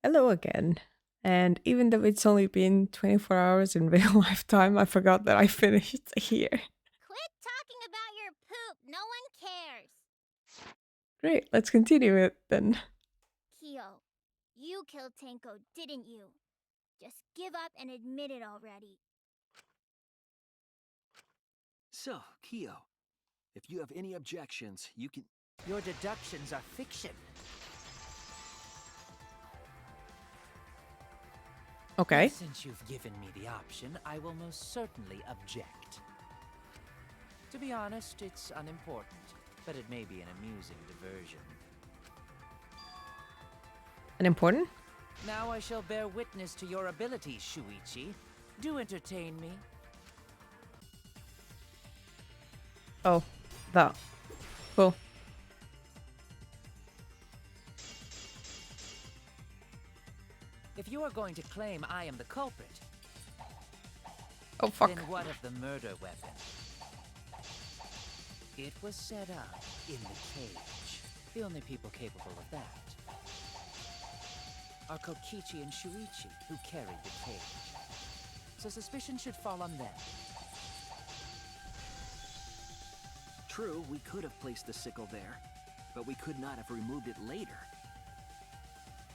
Hello again. And even though it's only been 24 hours in real life time, I forgot that I finished here. Quit talking about your poop. No one cares. Great, let's continue it then. Kyo, you killed Tenko, didn't you? Just give up and admit it already. So, Kyo, if you have any objections, you can. Your deductions are fiction. Okay. Since you've given me the option, I will most certainly object. To be honest, it's unimportant, but it may be an amusing diversion. Unimportant? Now I shall bear witness to your abilities, Shuichi. Do entertain me. Oh, that. Cool. If you are going to claim I am the culprit, Oh, fuck. then what of the murder weapon? It was set up in the cage. The only people capable of that are Kokichi and Shuichi, who carried the cage. So suspicion should fall on them. True, we could have placed the sickle there, but we could not have removed it later.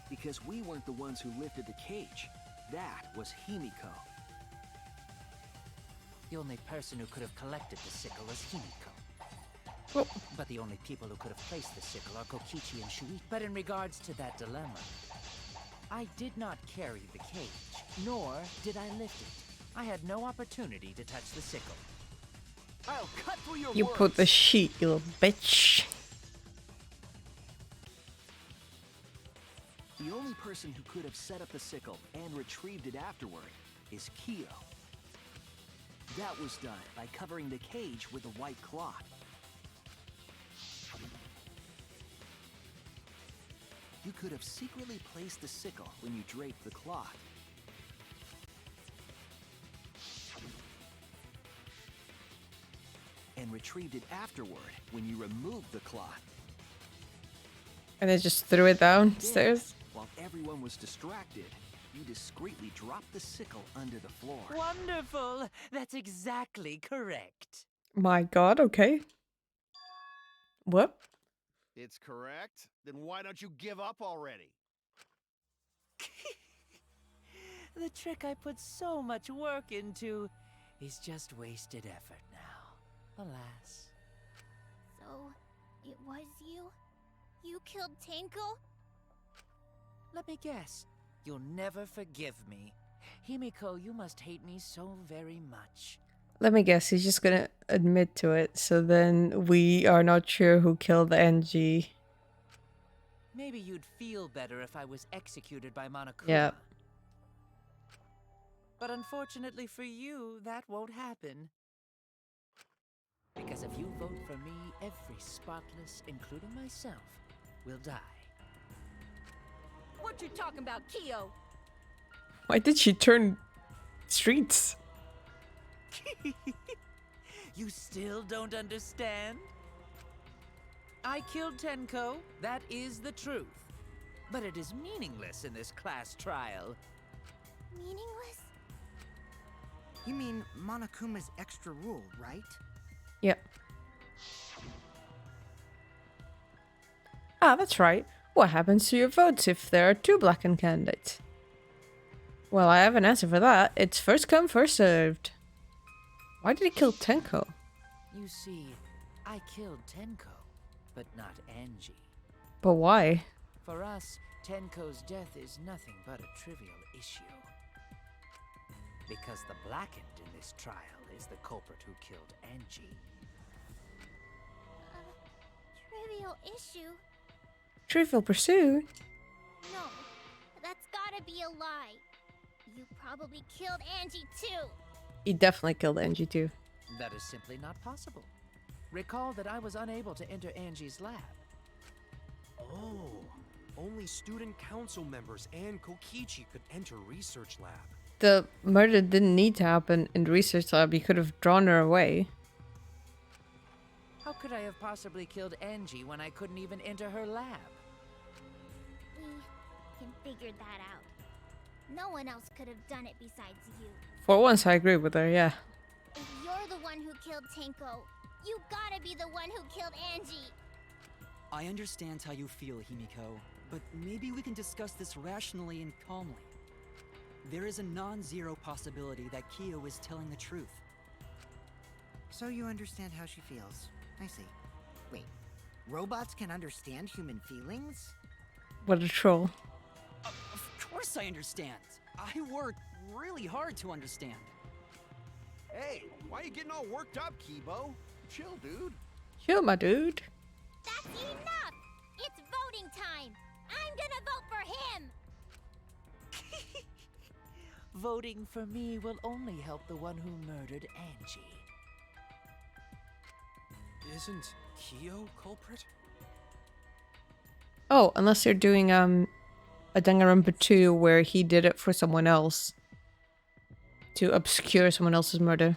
Because we weren't the ones who lifted the cage. That was Himiko. The only person who could have collected the sickle is Himiko. Oh. But the only people who could have placed the sickle are Kokichi and Shuichi. But in regards to that dilemma, I did not carry the cage, nor did I lift it. I had no opportunity to touch the sickle. I'll cut through your You words. put the sheet, you little bitch. The only person who could have set up the sickle and retrieved it afterward is Kyo. That was done by covering the cage with a white cloth. You could have secretly placed the sickle when you draped the cloth. And retrieved it afterward when you removed the cloth. And I just threw it downstairs. Then, while everyone was distracted, you discreetly dropped the sickle under the floor. Wonderful! That's exactly correct. My god, okay. What? It's correct? Then why don't you give up already? The trick I put so much work into is just wasted effort now. Alas. So, it was you? You killed Tenko? Let me guess. You'll never forgive me. Himiko, you must hate me so very much. Let me guess, he's just gonna admit to it, so then we are not sure who killed Angie. Maybe you'd feel better if I was executed by Monokuma. Yeah. But unfortunately for you, that won't happen. Because if you vote for me, every spotless, including myself, will die. What you talking about, Kyo? Why did she turn streets? You still don't understand? I killed Tenko, that is the truth. But it is meaningless in this class trial. Meaningless? You mean Monokuma's extra rule, right? Yep. Ah, that's right. What happens to your votes if there are two blackened candidates? Well, I have an answer for that. It's first come, first served. Why did he kill Tenko? You see, I killed Tenko, but not Angie. But why? For us, Tenko's death is nothing but a trivial issue. Because the blackened in this trial is the culprit who killed Angie. Trivial issue? Trivial Pursuit? No, that's gotta be a lie. You probably killed Angie too. He definitely killed Angie too. That is simply not possible. Recall that I was unable to enter Angie's lab. Oh, only student council members and Kokichi could enter research lab. The murder didn't need to happen in the research lab. He could have drawn her away. How could I have possibly killed Angie when I couldn't even enter her lab? We can figured that out. No one else could have done it besides you. For once, I agree with her, yeah. If you're the one who killed Tenko, you gotta be the one who killed Angie. I understand how you feel, Himiko, but maybe we can discuss this rationally and calmly. There is a non-zero possibility that Kyo is telling the truth. So you understand how she feels. I see. Wait, robots can understand human feelings? What a troll. Of course I understand. I worked really hard to understand. Hey, why you getting all worked up, Kibo? Chill, dude. Chill, my dude. That's enough! It's voting time! I'm gonna vote for him! Voting for me will only help the one who murdered Angie. Isn't Kyo culprit? Oh, unless you're doing a Danganronpa 2 where he did it for someone else. To obscure someone else's murder.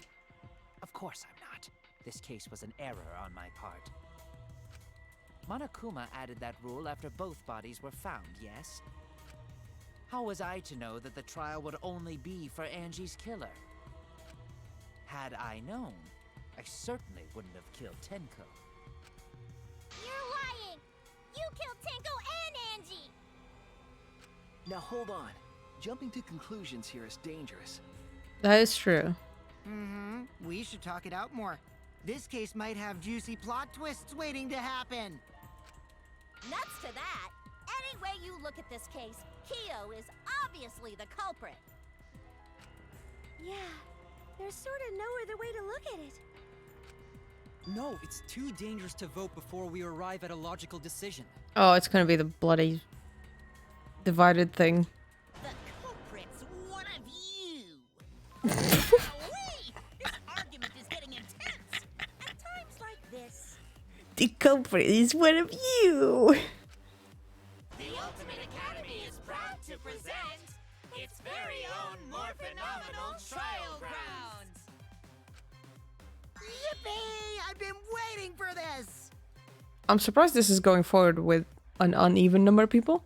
Of course I'm not. This case was an error on my part. Monokuma added that rule after both bodies were found, yes? How was I to know that the trial would only be for Angie's killer? Had I known, I certainly wouldn't have killed Tenko. You're lying! You killed Tenko and Angie! Now hold on. Jumping to conclusions here is dangerous. That is true. Mm-hmm. We should talk it out more. This case might have juicy plot twists waiting to happen. Nuts to that! Any way you look at this case, Kyo is obviously the culprit. Yeah, there's sort of no other way to look at it. No, it's too dangerous to vote before we arrive at a logical decision. Oh, it's gonna be the bloody divided thing. The culprit's one of you! Golly! This argument is getting intense! At times like this, The culprit is one of you. the Ultimate Academy is proud to present its very own more phenomenal trial grounds! Yippee! I've been waiting for this! I'm surprised this is going forward with an uneven number of people.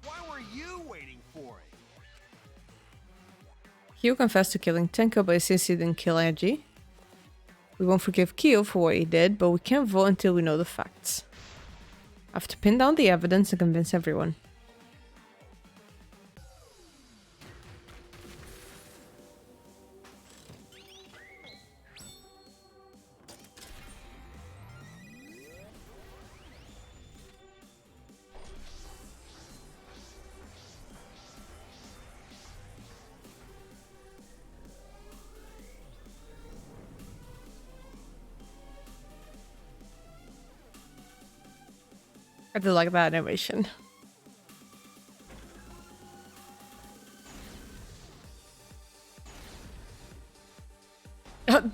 Why were you waiting for it? Kyo confessed to killing Tenko, but since he didn't kill Angie, we won't forgive Kyo for what he did, but we can't vote until we know the facts. I have to pin down the evidence and convince everyone. I do like that animation.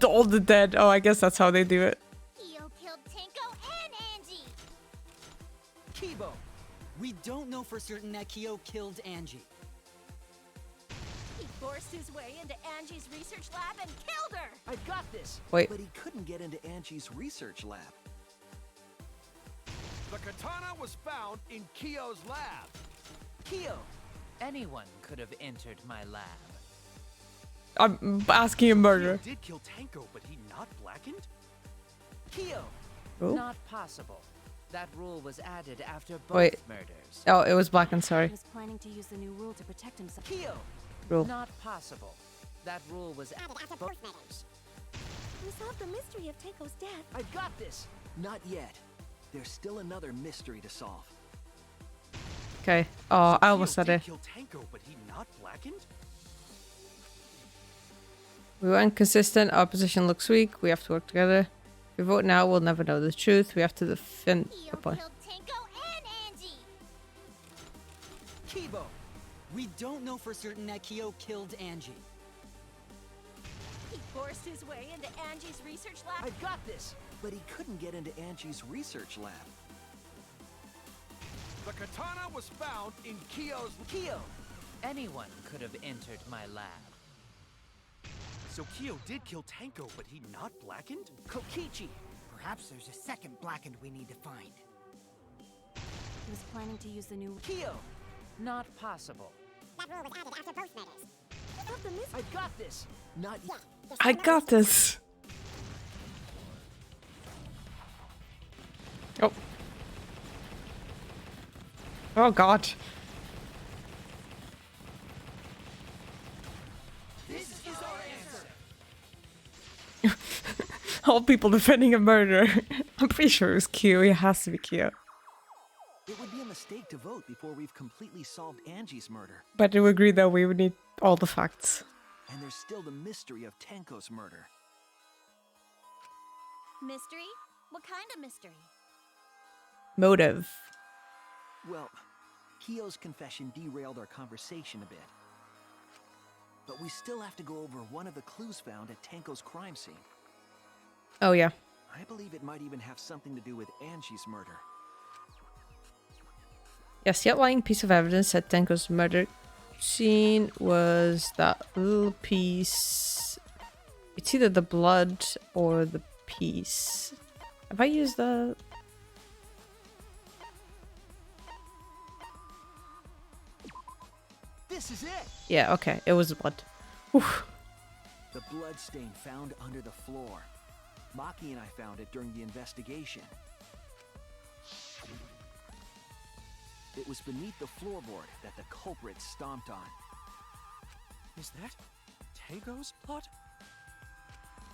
All the dead. Oh, I guess that's how they do it. Kyo killed Tenko and Angie! Kibo! We don't know for certain that Kyo killed Angie. He forced his way into Angie's research lab and killed her! I've got this! Wait. But he couldn't get into Angie's research lab. The katana was found in Kyo's lab. Kyo! Anyone could have entered my lab. I'm asking a murderer. Kyo did kill Tenko, but he not blackened? Kyo! Oh. Not possible. That rule was added after both Wait. murders. Oh, it was black and sorry. He was planning to use the new rule to protect himself. Kyo! Rule. Not possible. That rule was added after both murders. We solved the mystery of Tenko's death. I've got this! Not yet. There's still another mystery to solve. Okay. Oh, I almost Kyo said did it. kill Tenko, but he not blackened? We were inconsistent. Our position looks weak. We have to work together. If we vote now, we'll never know the truth. We have to defend Kyo the point. killed Tenko and Angie! Kibo! We don't know for certain that Kyo killed Angie. He forced his way into Angie's research lab. I've got this! But he couldn't get into Angie's research lab. The katana was found in Kyo's... Kyo! Anyone could have entered my lab. So Kyo did kill Tenko, but he not blackened? Kokichi! Perhaps there's a second blackened we need to find. He was planning to use the new... Kyo! Not possible. That rule was added after both murders. I got this. Not yet. I got this. Oh. Oh god. This is our answer. All people defending a murder. I'm pretty sure it was Q. It has to be Q. It would be a mistake to vote before we've completely solved Angie's murder. But I do agree that we would need all the facts. And there's still the mystery of Tenko's murder. Mystery? What kind of mystery? Motive. Well, Kyo's confession derailed our conversation a bit. But we still have to go over one of the clues found at Tenko's crime scene. Oh yeah. I believe it might even have something to do with Angie's murder. Yes, the outlying piece of evidence at Tenko's murder scene was that little piece. It's either the blood or the piece. Have I used the... This is it! Yeah, okay. It was the blood. Whew. The blood stain found under the floor. Maki and I found it during the investigation. It was beneath the floorboard that the culprit stomped on. Is that Tenko's blood?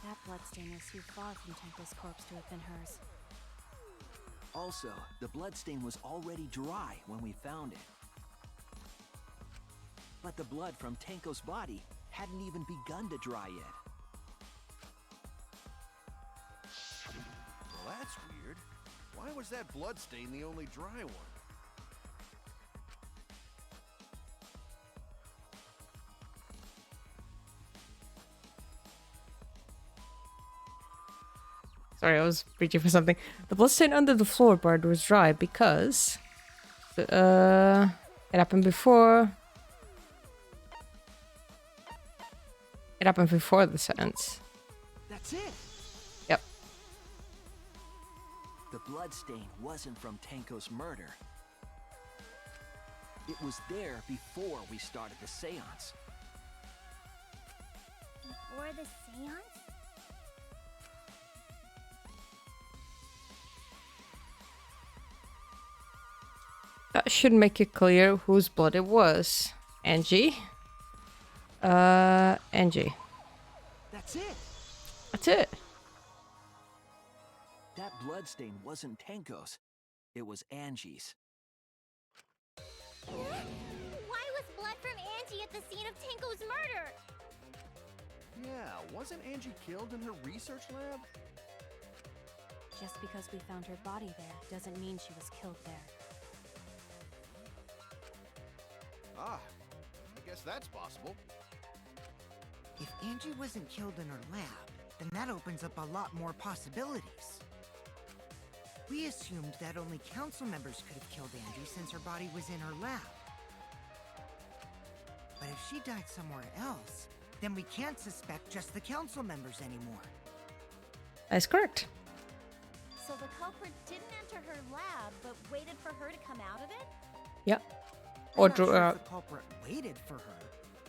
That bloodstain was too far from Tenko's corpse to have been hers. Also, the bloodstain was already dry when we found it. But the blood from Tenko's body hadn't even begun to dry yet. Well, that's weird. Why was that blood stain the only dry one? Sorry, I was reaching for something. The bloodstain under the floorboard was dry because it happened before. It happened before the sentence. That's it! Yep. The bloodstain wasn't from Tenko's murder. It was there before we started the seance. Before the seance? That should make it clear whose blood it was. Angie. Angie. That's it! That's it. That bloodstain wasn't Tenko's. It was Angie's. Why was blood from Angie at the scene of Tenko's murder? Yeah, wasn't Angie killed in her research lab? Just because we found her body there doesn't mean she was killed there. Ah, I guess that's possible. If Angie wasn't killed in her lab, then that opens up a lot more possibilities. We assumed that only council members could have killed Angie since her body was in her lab. But if she died somewhere else, then we can't suspect just the council members anymore. That's correct. So the culprit didn't enter her lab, but waited for her to come out of it? Yep. I'm Or not drew sure her if out. the culprit waited for her,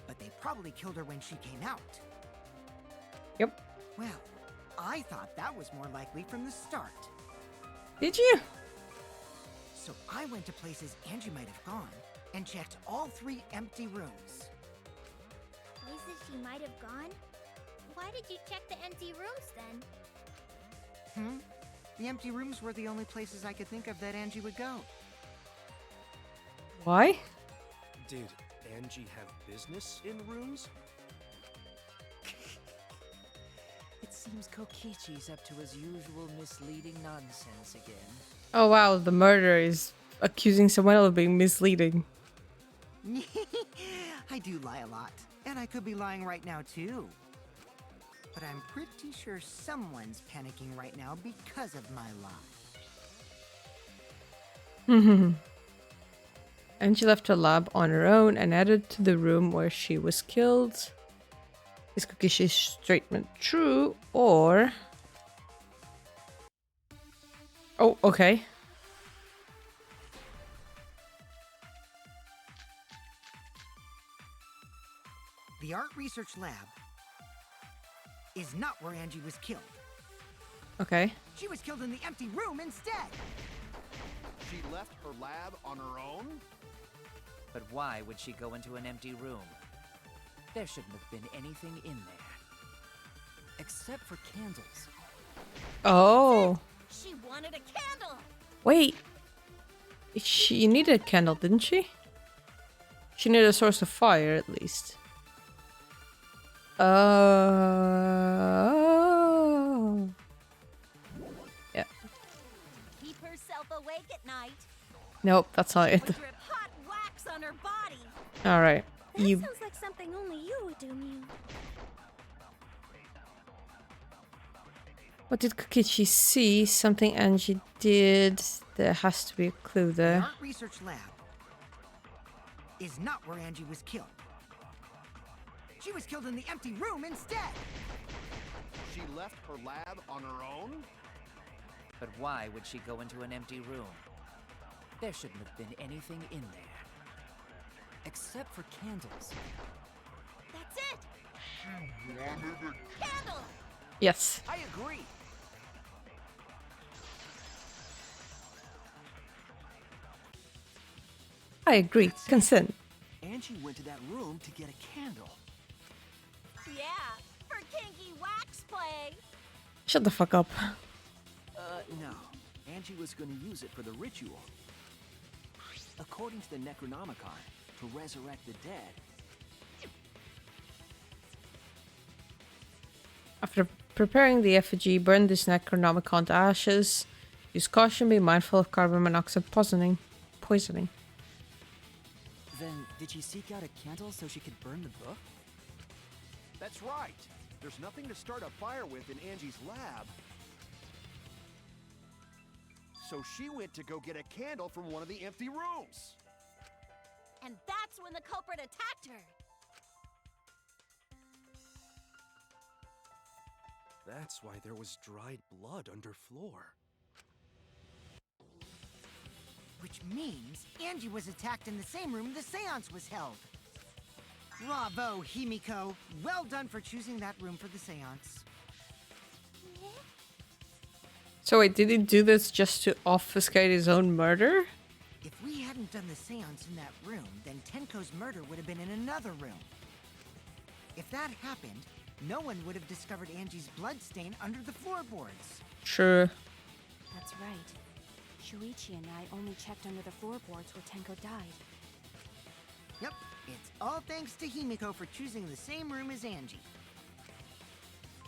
but they probably killed her when she came out. Yep. Well, I thought that was more likely from the start. Did you? So I went to places Angie might have gone and checked all 3 empty rooms. Places she might have gone? Why did you check the empty rooms then? The empty rooms were the only places I could think of that Angie would go. Why? Did Angie have business in rooms? It seems Kokichi's up to his usual misleading nonsense again. Oh wow, the murderer is accusing someone else of being misleading. I do lie a lot, and I could be lying right now too. But I'm pretty sure someone's panicking right now because of my lie. And she left her lab on her own and added to the room where she was killed. Is Kokishi's statement true or... Oh, okay. The art research lab is not where Angie was killed. Okay. She was killed in the empty room instead. She left her lab on her own? But why would she go into an empty room? There shouldn't have been anything in there. Except for candles. Oh. She wanted a candle. Wait. She needed a candle, didn't she? She needed a source of fire, at least. Oh. Yeah. Keep herself awake at night. Nope, that's not it. Would drip hot wax on her body. Alright. That You. sounds like something only you would do, Mew. What did Kokichi see? Something Angie did. There has to be a clue The there. art research lab is not where Angie was killed. She was killed in the empty room instead. She left her lab on her own? But why would she go into an empty room? There shouldn't have been anything in there. Except for candles. That's it. Candle. Yes. I agree. I agree. Consent. Angie went to that room to get a candle. Yeah, for kinky wax play. Shut the fuck up. No. Angie was going to use it for the ritual. According to the Necronomicon, to resurrect the dead. After preparing the effigy, burn this Necronomicon to ashes. Use caution, be mindful of carbon monoxide poisoning. Then, did she seek out a candle so she could burn the book? That's right. There's nothing to start a fire with in Angie's lab. So she went to go get a candle from one of the empty rooms. And that's when the culprit attacked her. That's why there was dried blood underfloor. Which means Angie was attacked in the same room the seance was held. Bravo, Himiko. Well done for choosing that room for the seance. So wait, did he do this just to obfuscate his own murder? If we hadn't done the seance in that room, then Tenko's murder would have been in another room. If that happened, no one would have discovered Angie's bloodstain under the floorboards. Sure. That's right. Shuichi and I only checked under the floorboards where Tenko died. Yep, it's all thanks to Himiko for choosing the same room as Angie.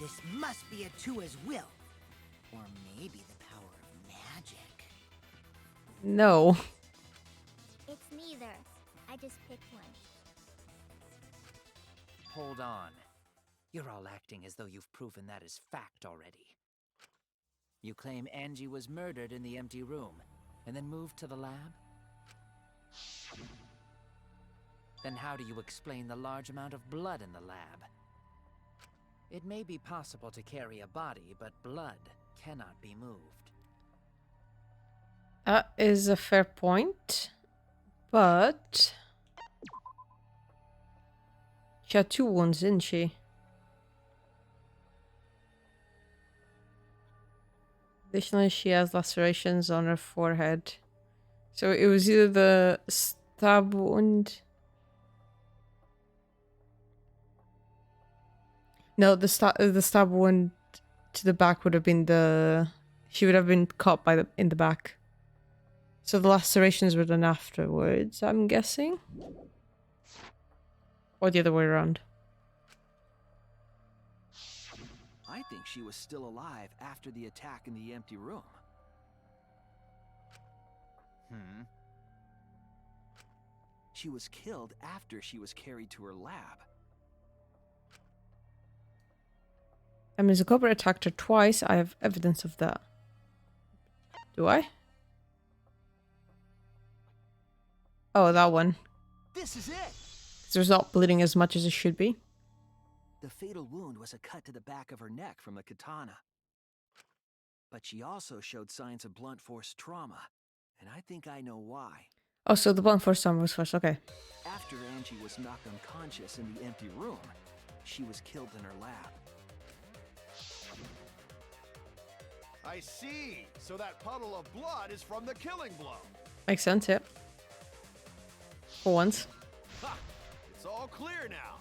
This must be a Tua's will. Or maybe the power of magic. No. It's neither. I just picked one. Hold on. You're all acting as though you've proven that as fact already. You claim Angie was murdered in the empty room, and then moved to the lab? Then how do you explain the large amount of blood in the lab? It may be possible to carry a body, but blood cannot be moved. That is a fair point. But she had 2 wounds, didn't she? Additionally, she has lacerations on her forehead. So it was either the stab wound. No, the stab wound to the back would have been the. She would have been caught in the back. So the lacerations were done afterwards, I'm guessing, or the other way around. I think she was still alive after the attack in the empty room. She was killed after she was carried to her lab. I mean, the culprit attacked her twice. I have evidence of that. Do I? Oh, that one. This is it! There's not bleeding as much as it should be. The fatal wound was a cut to the back of her neck from the katana. But she also showed signs of blunt force trauma, and I think I know why. Oh, so the blunt force trauma was first. Okay. After Angie was knocked unconscious in the empty room, she was killed in her lab. I see. So that puddle of blood is from the killing blow. Makes sense, yeah. For once. Ha! It's all clear now.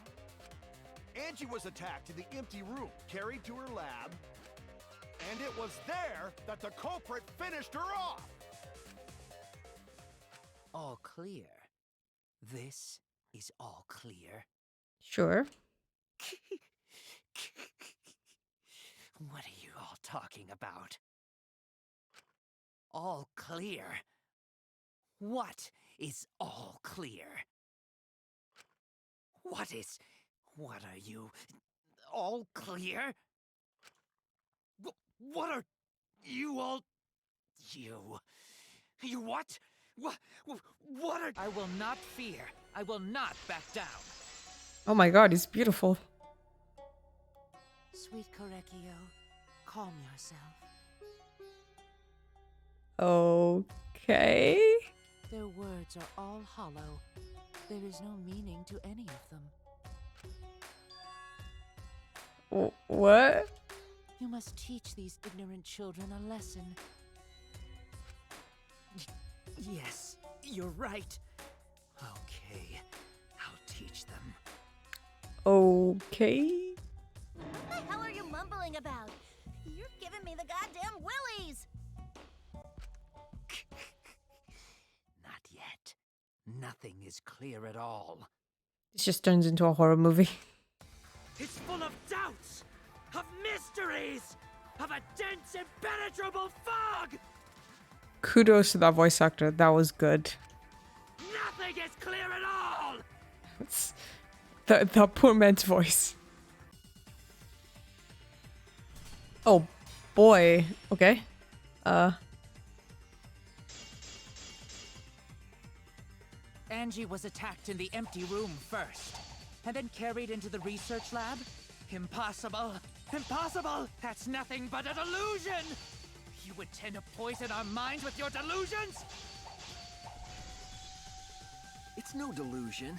Angie was attacked in the empty room, carried to her lab, and it was there that the culprit finished her off. All clear. This is all clear. Sure. What are you all talking about? All clear? What is all clear? What are you? All clear? What are you all? You what? What are? I will not fear. I will not back down. Oh my god, he's beautiful. Sweet Korekio, calm yourself. Okay. Their words are all hollow. There is no meaning to any of them. What? You must teach these ignorant children a lesson. Yes, you're right. Okay, I'll teach them. Okay. What the hell are you mumbling about? You're giving me the goddamn willies! Not yet. Nothing is clear at all. This just turns into a horror movie. It's full of doubts, of mysteries, of a dense, impenetrable fog! Kudos to that voice actor. That was good. Nothing is clear at all! It's that poor man's voice. Oh boy. Okay. Angie was attacked in the empty room first, and then carried into the research lab? Impossible! Impossible! That's nothing but a delusion! You intend to poison our minds with your delusions? It's no delusion.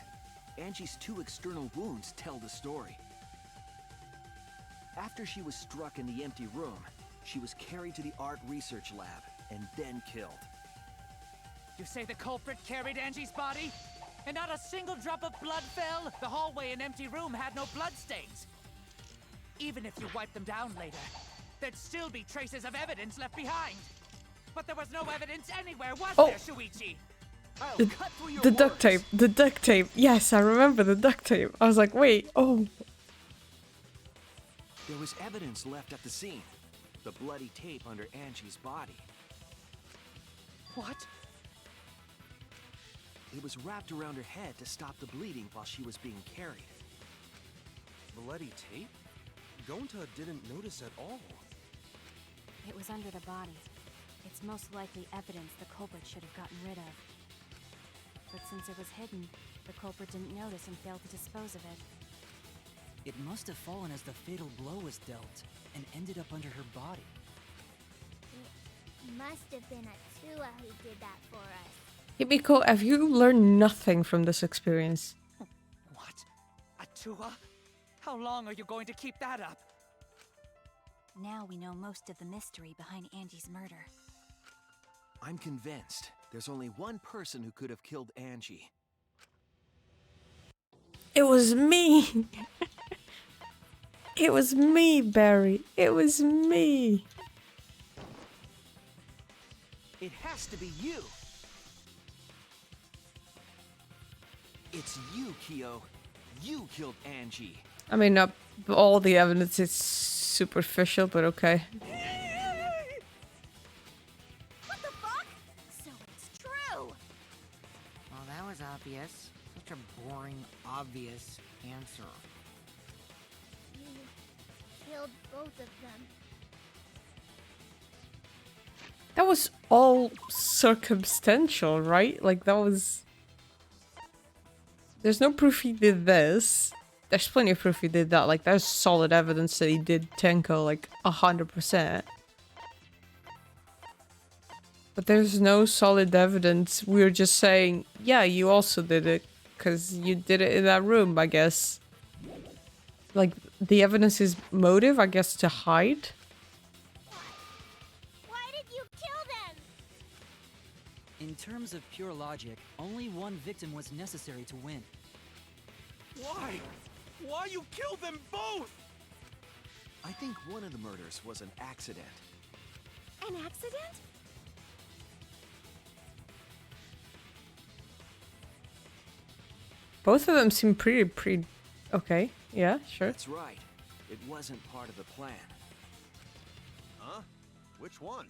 Angie's 2 external wounds tell the story. After she was struck in the empty room, she was carried to the art research lab and then killed. You say the culprit carried Angie's body? And not a single drop of blood fell? The hallway and empty room had no bloodstains. Even if you wiped them down later, there'd still be traces of evidence left behind. But there was no evidence anywhere, was there, Shuichi? The duct tape. The duct tape. Yes, I remember the duct tape. I was like, wait, oh. There was evidence left at the scene. The bloody tape under Angie's body. What? It was wrapped around her head to stop the bleeding while she was being carried. Bloody tape? Gonta didn't notice at all. It was under the body. It's most likely evidence the culprit should have gotten rid of. But since it was hidden, the culprit didn't notice and failed to dispose of it. It must have fallen as the fatal blow was dealt, and ended up under her body. It must have been Atua who did that for us. Hibiko, have you learned nothing from this experience? What? Atua? How long are you going to keep that up? Now we know most of the mystery behind Angie's murder. I'm convinced there's only one person who could have killed Angie. It was me! It was me, Barry. It was me. It has to be you. It's you, Kyo. You killed Angie. I mean, not all the evidence is superficial, but okay. What the fuck? So it's true! Well, that was obvious. Such a boring, obvious answer. You killed both of them. That was all circumstantial, right? Like, that was... There's no proof he did this. There's plenty of proof he did that. Like, there's solid evidence that he did Tenko, like, 100%. But there's no solid evidence. We're just saying, yeah, you also did it. because you did it in that room, I guess. Like, the evidence is motive, I guess, to hide. Why did you kill them? In terms of pure logic, only one victim was necessary to win. Why? Why you killed them both? I think one of the murders was an accident. An accident? Both of them seem pretty... Okay, yeah, sure. That's right. It wasn't part of the plan. Huh? Which one?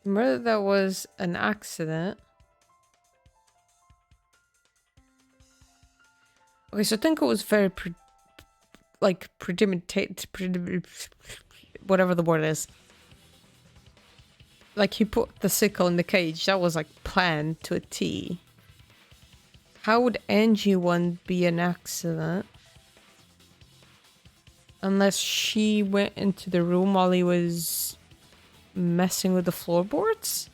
The murder that was an accident. Okay, so Tenko was very premeditated, whatever the word is. Like, he put the sickle in the cage. That was like planned to a T. How would Angie one be an accident? Unless she went into the room while he was messing with the floorboards?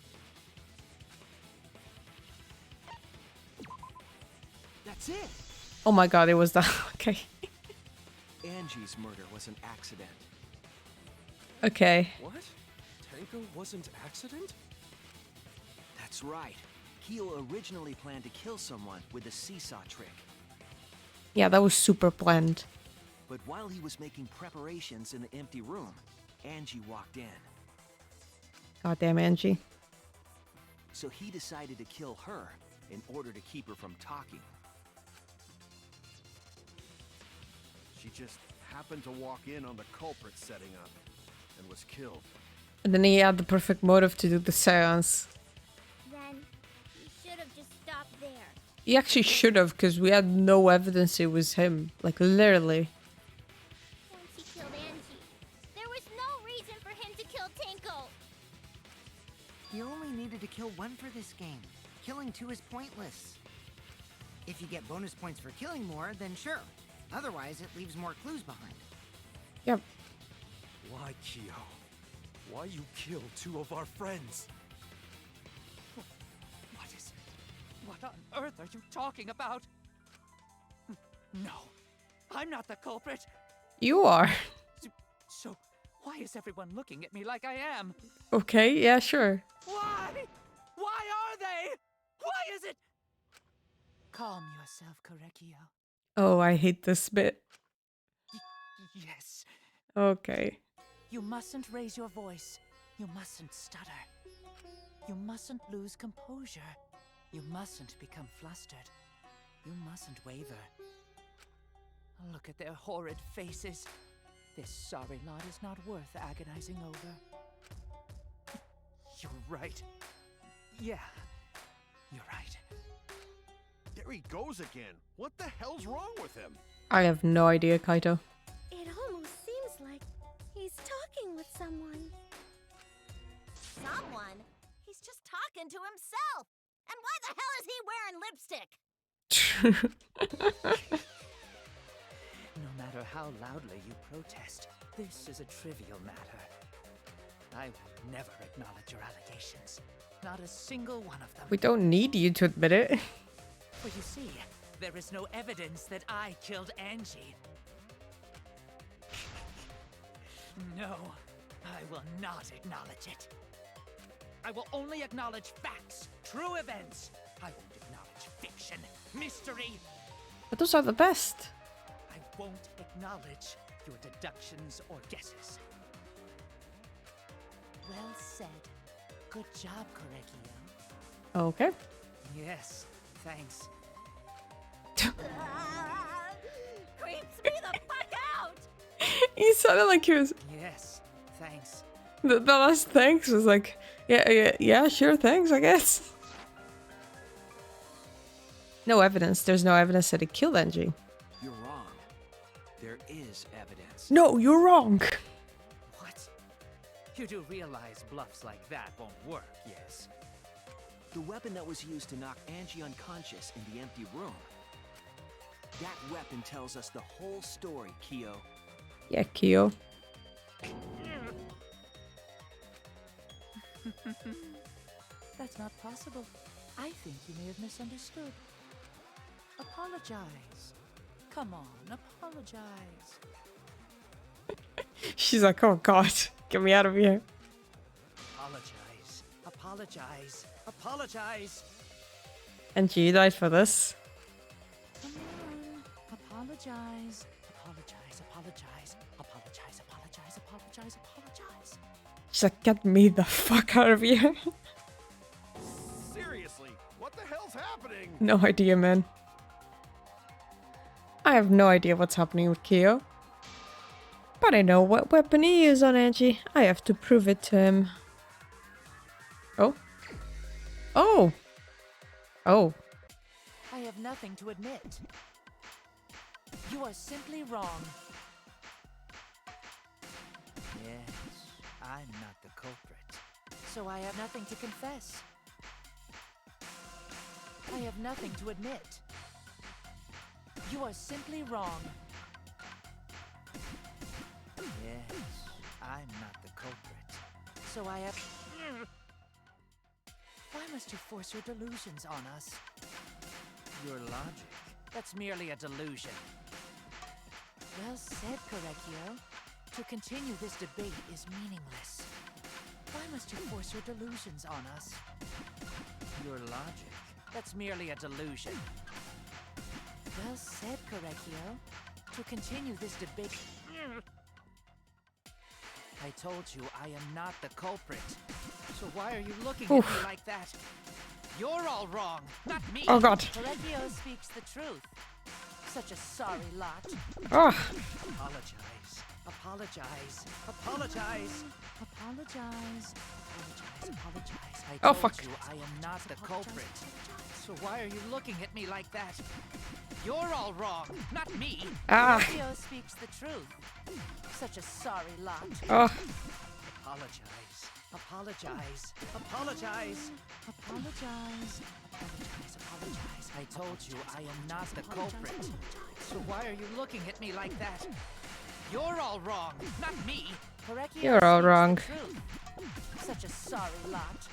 That's it! Oh my god, it was that. Okay. Angie's murder was an accident. Okay. What? Tenko wasn't accident? That's right. Kyo originally planned to kill someone with a seesaw trick. Yeah, that was super planned. But while he was making preparations in the empty room, Angie walked in. Goddamn Angie. So he decided to kill her in order to keep her from talking. She just happened to walk in on the culprit setting up and was killed. And then he had the perfect motive to do the seance. Then you should have just stopped there. He actually should have, because we had no evidence it was him. Like, literally. Once he killed Angie, there was no reason for him to kill Tenko. He only needed to kill one for this game. Killing two is pointless. If you get bonus points for killing more, then sure. Otherwise, it leaves more clues behind. Yep. Why, Kyo? Why you kill two of our friends? What is it? What on earth are you talking about? No, I'm not the culprit. You are. So, why is everyone looking at me like I am? Okay, yeah, sure. Why? Why are they? Why is it? Calm yourself, Korekio. Oh, I hate this bit. Yes. Okay. You mustn't raise your voice. You mustn't stutter. You mustn't lose composure. You mustn't become flustered. You mustn't waver. Look at their horrid faces. This sorry lot is not worth agonizing over. You're right. Yeah, you're right. There he goes again. What the hell's wrong with him? I have no idea, Kaito. It almost seems like he's talking with someone. Someone? He's just talking to himself. And why the hell is he wearing lipstick? No matter how loudly you protest, this is a trivial matter. I will never acknowledge your allegations. Not a single one of them. We don't need you to admit it. For you see, there is no evidence that I killed Angie. No, I will not acknowledge it. I will only acknowledge facts, true events. I won't acknowledge fiction, mystery. But those are the best. I won't acknowledge your deductions or guesses. Well said. Good job, Korekio. Okay. Yes, thanks. Creeps me the fuck out! He sounded like he was... Yes, thanks. The last thanks was like, yeah, sure, thanks, I guess. No evidence. There's no evidence that he killed Angie. You're wrong. There is evidence. No, you're wrong. What? You do realize bluffs like that won't work, yes? The weapon that was used to knock Angie unconscious in the empty room. That weapon tells us the whole story, Kyo. Yeah, Kyo. That's not possible. I think you may have misunderstood. Apologize. Come on, apologize. She's like, oh god, get me out of here. Apologize. Apologize. Apologize. And you died for this. Come on. Apologize. Apologize. Apologize. Apologize. Apologize. Apologize. Apologize. She's like, get me the fuck out of here. Seriously, what the hell's happening? No idea, man. I have no idea what's happening with Kyo. But I know what weapon he used on Angie. I have to prove it to him. Oh. Oh. Oh. I have nothing to admit. You are simply wrong. Yes, I'm not the culprit. So I have nothing to confess. I have nothing to admit. You are simply wrong. Yes, I'm not the culprit. So I have... Why must you force your delusions on us? Your logic? That's merely a delusion. Well said, Correcchio. To continue this debate is meaningless. Why must you force your delusions on us? Your logic? That's merely a delusion. Well said, Correcchio. To continue this debate... I told you I am not the culprit. So why are you looking at me like that? You're all wrong, not me. Oh god. Correcchio speaks the truth. Such a sorry lot. Oh. Apologize. Apologize. Apologize. Apologize. Apologize. Apologize. I Oh, told fuck. you I am not the culprit. So why are you looking at me like that? You're all wrong, not me. Ah. Correcchio speaks the truth. Such a sorry lot. Oh. Apologize. Apologize. Apologize. Apologize. Apologize. Apologize. I told you I am not the culprit. So why are you looking at me like that? You're all wrong, not me. Correcchio You're all speaks wrong. the truth. Such a sorry lot.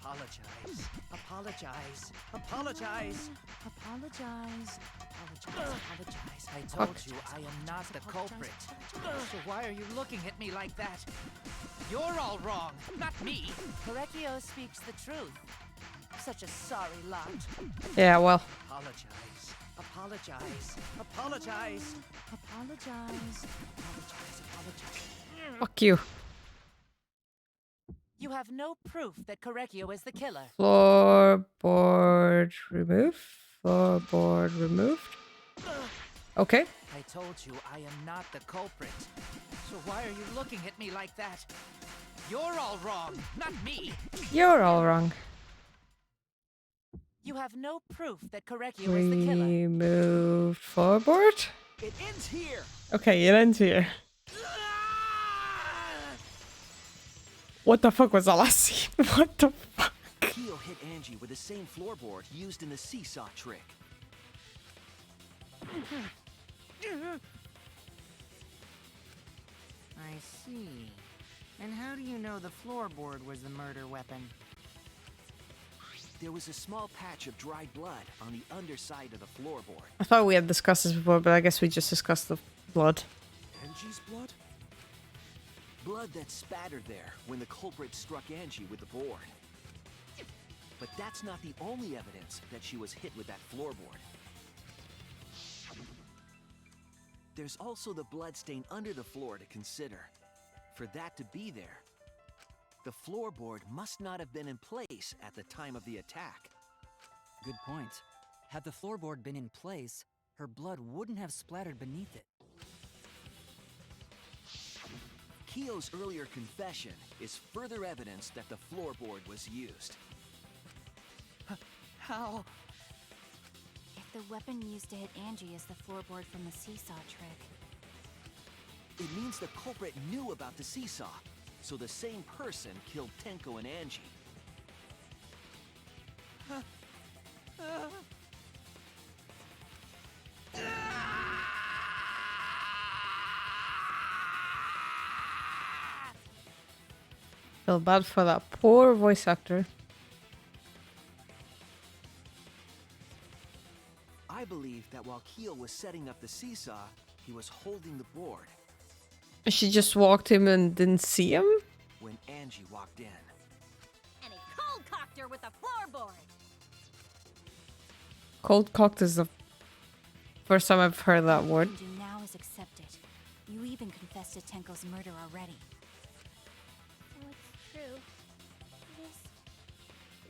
Apologize. Apologize. Apologize. Apologize. Apologize. Apologize. I told you I am not the culprit. So why are you looking at me like that? You're all wrong, not me. Correcchio speaks the truth. Such a sorry lot. Yeah, well. Apologize. Apologize. Apologize. Apologize. Apologize. Apologize. Fuck you. You have no proof that Correcchio is the killer. Floorboard removed. Floorboard removed. Okay. I told you I am not the culprit. So why are you looking at me like that? You're all wrong, not me. You're all wrong. You have no proof that Correcchio is the killer. Removed floorboard. It ends here. Okay, it ends here. What the fuck was that last scene? What the fuck? Kyo hit Angie with the same floorboard used in the seesaw trick. I see. And how do you know the floorboard was the murder weapon? There was a small patch of dried blood on the underside of the floorboard. I thought we had discussed this before, but I guess we just discussed the blood. Angie's blood? Blood that spattered there when the culprit struck Angie with the board. But that's not the only evidence that she was hit with that floorboard. There's also the blood stain under the floor to consider. For that to be there, the floorboard must not have been in place at the time of the attack. Good point. Had the floorboard been in place, her blood wouldn't have splattered beneath it. Kyo's earlier confession is further evidence that the floorboard was used. How? If the weapon used to hit Angie is the floorboard from the seesaw trick. It means the culprit knew about the seesaw, so the same person killed Tenko and Angie. Feel bad for that poor voice actor. I believe that while Keo was setting up the seesaw, he was holding the board. She just walked him and didn't see him? When Angie walked in. And he cold-cocked her with a floorboard. Cold cocked is the first time I've heard that word. What you do now is accept it. You even confessed to Tenko's murder already. So it's true. This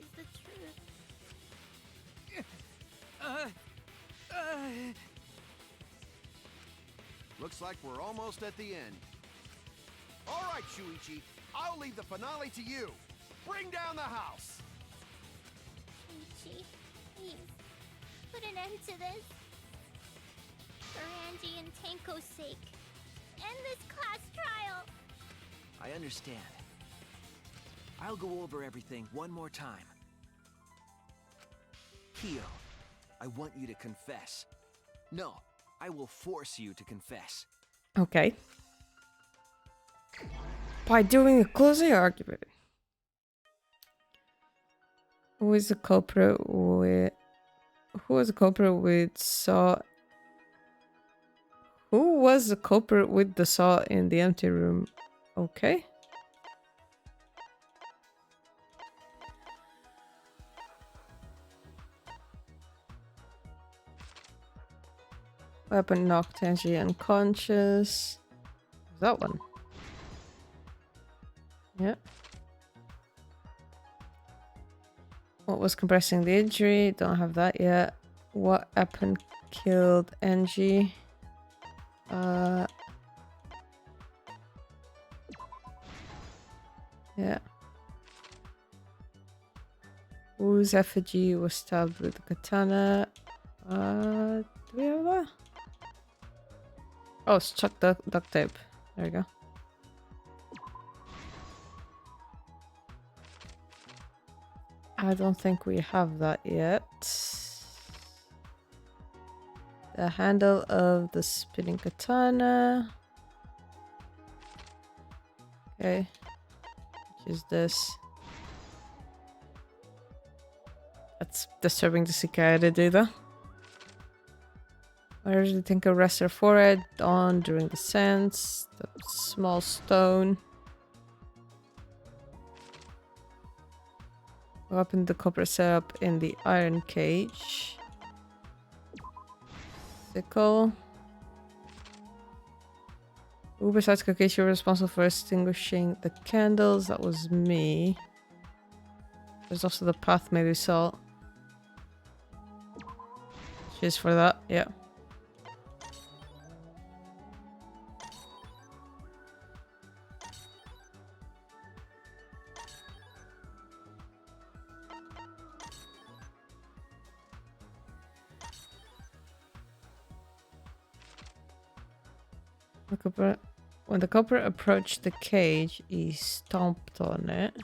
is the truth. Looks like we're almost at the end. All right, Shuichi, I'll leave the finale to you. Bring down the house. Ichi, please, put an end to this. For Angie and Tenko's sake. End this class trial. I understand. I'll go over everything one more time. Keo, I want you to confess. No, I will force you to confess. Okay. By doing a closing argument. Who is the culprit with... Who was the culprit with saw... Who was the culprit with the saw in the empty room? Okay. Weapon knocked Angie unconscious. That one. Yeah. What was compressing the injury? Don't have that yet. What weapon killed Angie? Yeah. Whose effigy was stabbed with a katana? Do we have that? Oh, it's Chuck duct tape. There you go. I don't think we have that yet. The handle of the spinning katana. Okay. Which is this? That's disturbing to see Kaede do that. Where did you think a rest her forehead on during the sense? The small stone. Open the copper setup in the iron cage. Sickle. Who besides Kokichi were responsible for extinguishing the candles? That was me. There's also the path maybe saw. Cheers for that, yeah. When the culprit approached the cage, he stomped on it.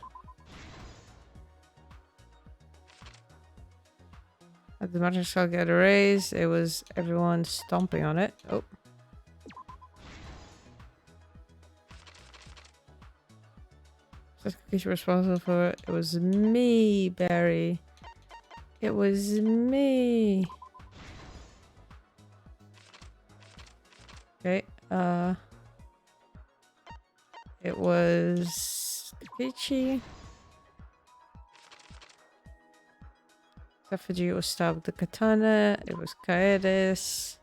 At the magic skull get erased, it was everyone stomping on it. Oh. He's responsible for it. It was me, Barry. It was me. Okay, it was Kokichi. Effigy was stabbed with the katana. It was Kaede's.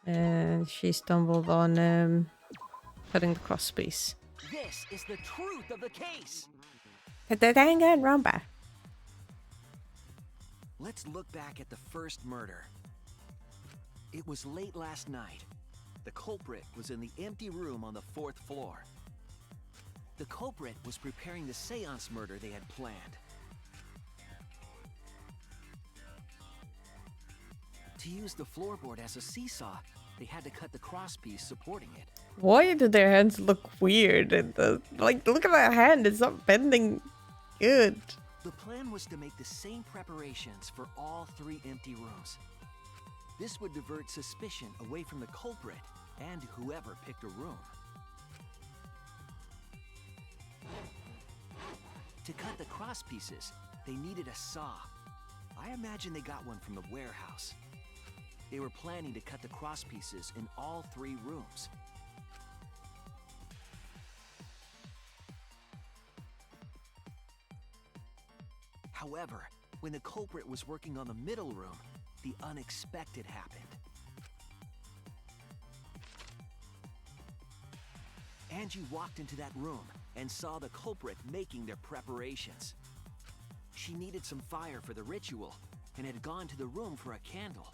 And she stumbled on him, cutting the crosspiece. This is the truth of the case. The Danganronpa. Let's look back at the first murder. It was late last night. The culprit was in the empty room on the 4th floor. The culprit was preparing the seance murder they had planned. To use the floorboard as a seesaw, they had to cut the crosspiece supporting it. Why do their hands look weird? Like, look at that hand. It's not bending good. The plan was to make the same preparations for all 3 empty rooms. This would divert suspicion away from the culprit and whoever picked a room. To cut the cross pieces, they needed a saw. I imagine they got one from the warehouse. They were planning to cut the cross pieces in all 3 rooms. However, when the culprit was working on the middle room, the unexpected happened. Angie walked into that room and saw the culprit making their preparations. She needed some fire for the ritual and had gone to the room for a candle.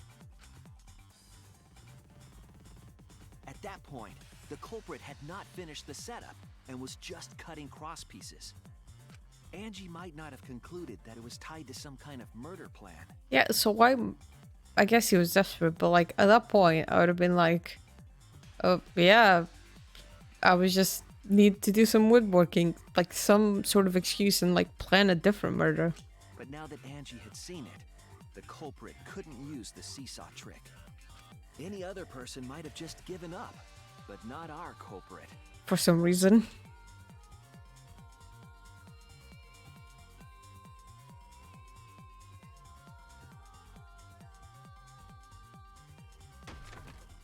At that point, the culprit had not finished the setup and was just cutting cross pieces. Angie might not have concluded that it was tied to some kind of murder plan. Yeah, so why? I guess he was desperate, but like at that point, I would have been like, oh, yeah, I was just need to do some woodworking, like some sort of excuse and like plan a different murder. But now that Angie had seen it, the culprit couldn't use the seesaw trick. Any other person might have just given up, but not our culprit. For some reason.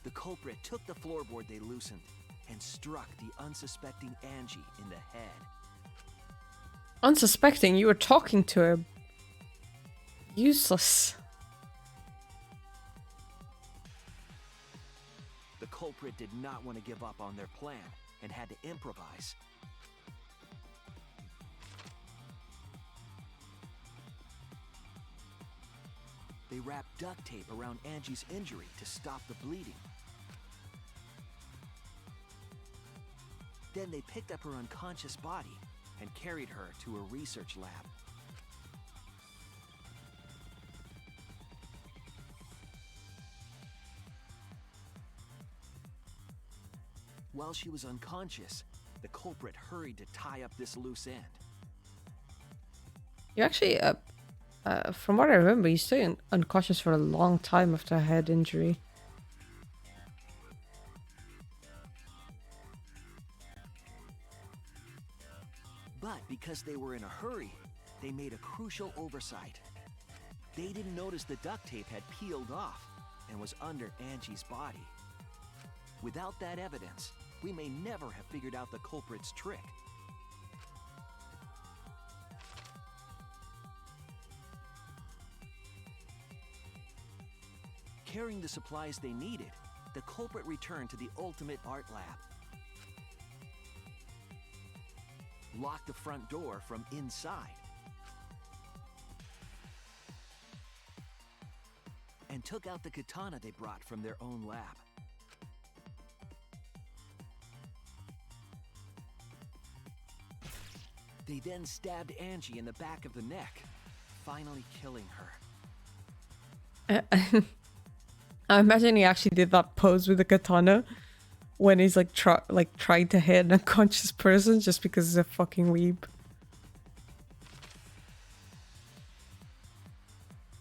The culprit took the floorboard they loosened and struck the unsuspecting Angie in the head. Unsuspecting? You were talking to her. Useless. The culprit did not want to give up on their plan and had to improvise. They wrapped duct tape around Angie's injury to stop the bleeding. Then they picked up her unconscious body and carried her to a research lab. While she was unconscious, the culprit hurried to tie up this loose end. You actually, from what I remember, you stayed unconscious for a long time after a head injury. But because they were in a hurry, they made a crucial oversight. They didn't notice the duct tape had peeled off and was under Angie's body. Without that evidence, we may never have figured out the culprit's trick. Carrying the supplies they needed, the culprit returned to the ultimate art lab. Locked the front door from inside. And took out the katana they brought from their own lab. They then stabbed Angie in the back of the neck, finally killing her. I imagine he actually did that pose with the katana when he's like trying to hit an unconscious person just because he's a fucking weeb.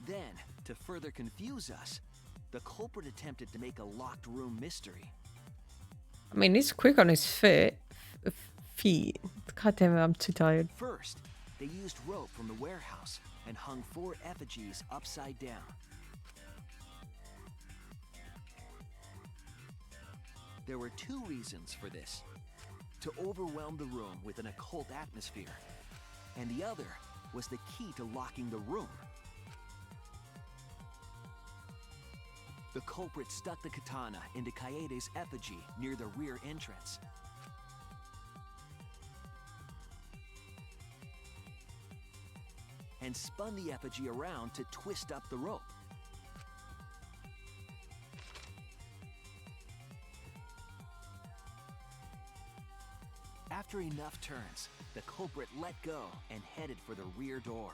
Then, to further confuse us, the culprit attempted to make a locked room mystery. I mean, he's quick on his feet. God damn it, I'm too tired. First, they used rope from the warehouse and hung 4 effigies upside down. There were 2 reasons for this: to overwhelm the room with an occult atmosphere, and the other was the key to locking the room. The culprit stuck the katana into Kaede's effigy near the rear entrance. And spun the effigy around to twist up the rope. After enough turns, the culprit let go and headed for the rear door.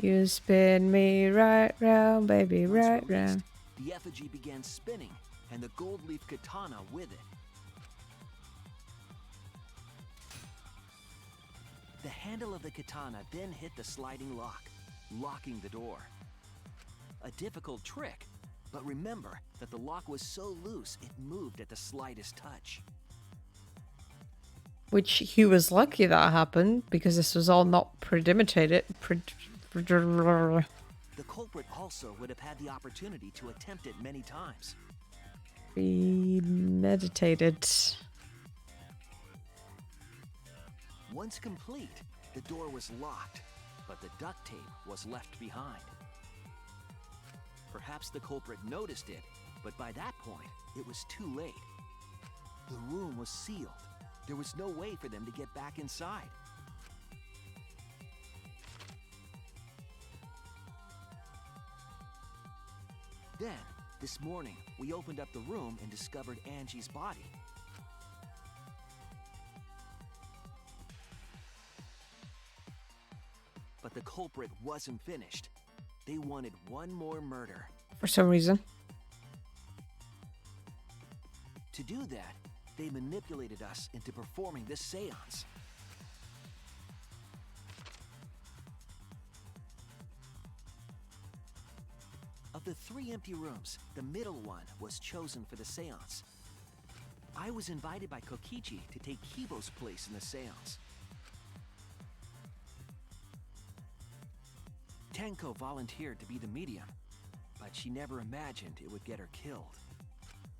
You spin me right round, baby, right round. The effigy began spinning, and the gold leaf katana with it. The handle of the katana then hit the sliding lock, locking the door. A difficult trick, But remember that the lock was so loose it moved at the slightest touch. Which he was lucky that happened, because this was all not premeditated. The culprit also would have had the opportunity to attempt it many times. Premeditated. Once complete, the door was locked, but the duct tape was left behind. Perhaps the culprit noticed it, but by that point, it was too late. The room was sealed. There was no way for them to get back inside. Then, this morning, we opened up the room and discovered Angie's body. But the culprit wasn't finished. They wanted one more murder. For some reason. To do that, they manipulated us into performing this seance. Of the 3 empty rooms, the middle one was chosen for the seance. I was invited by Kokichi to take Kibo's place in the seance. Tenko volunteered to be the medium, but she never imagined it would get her killed.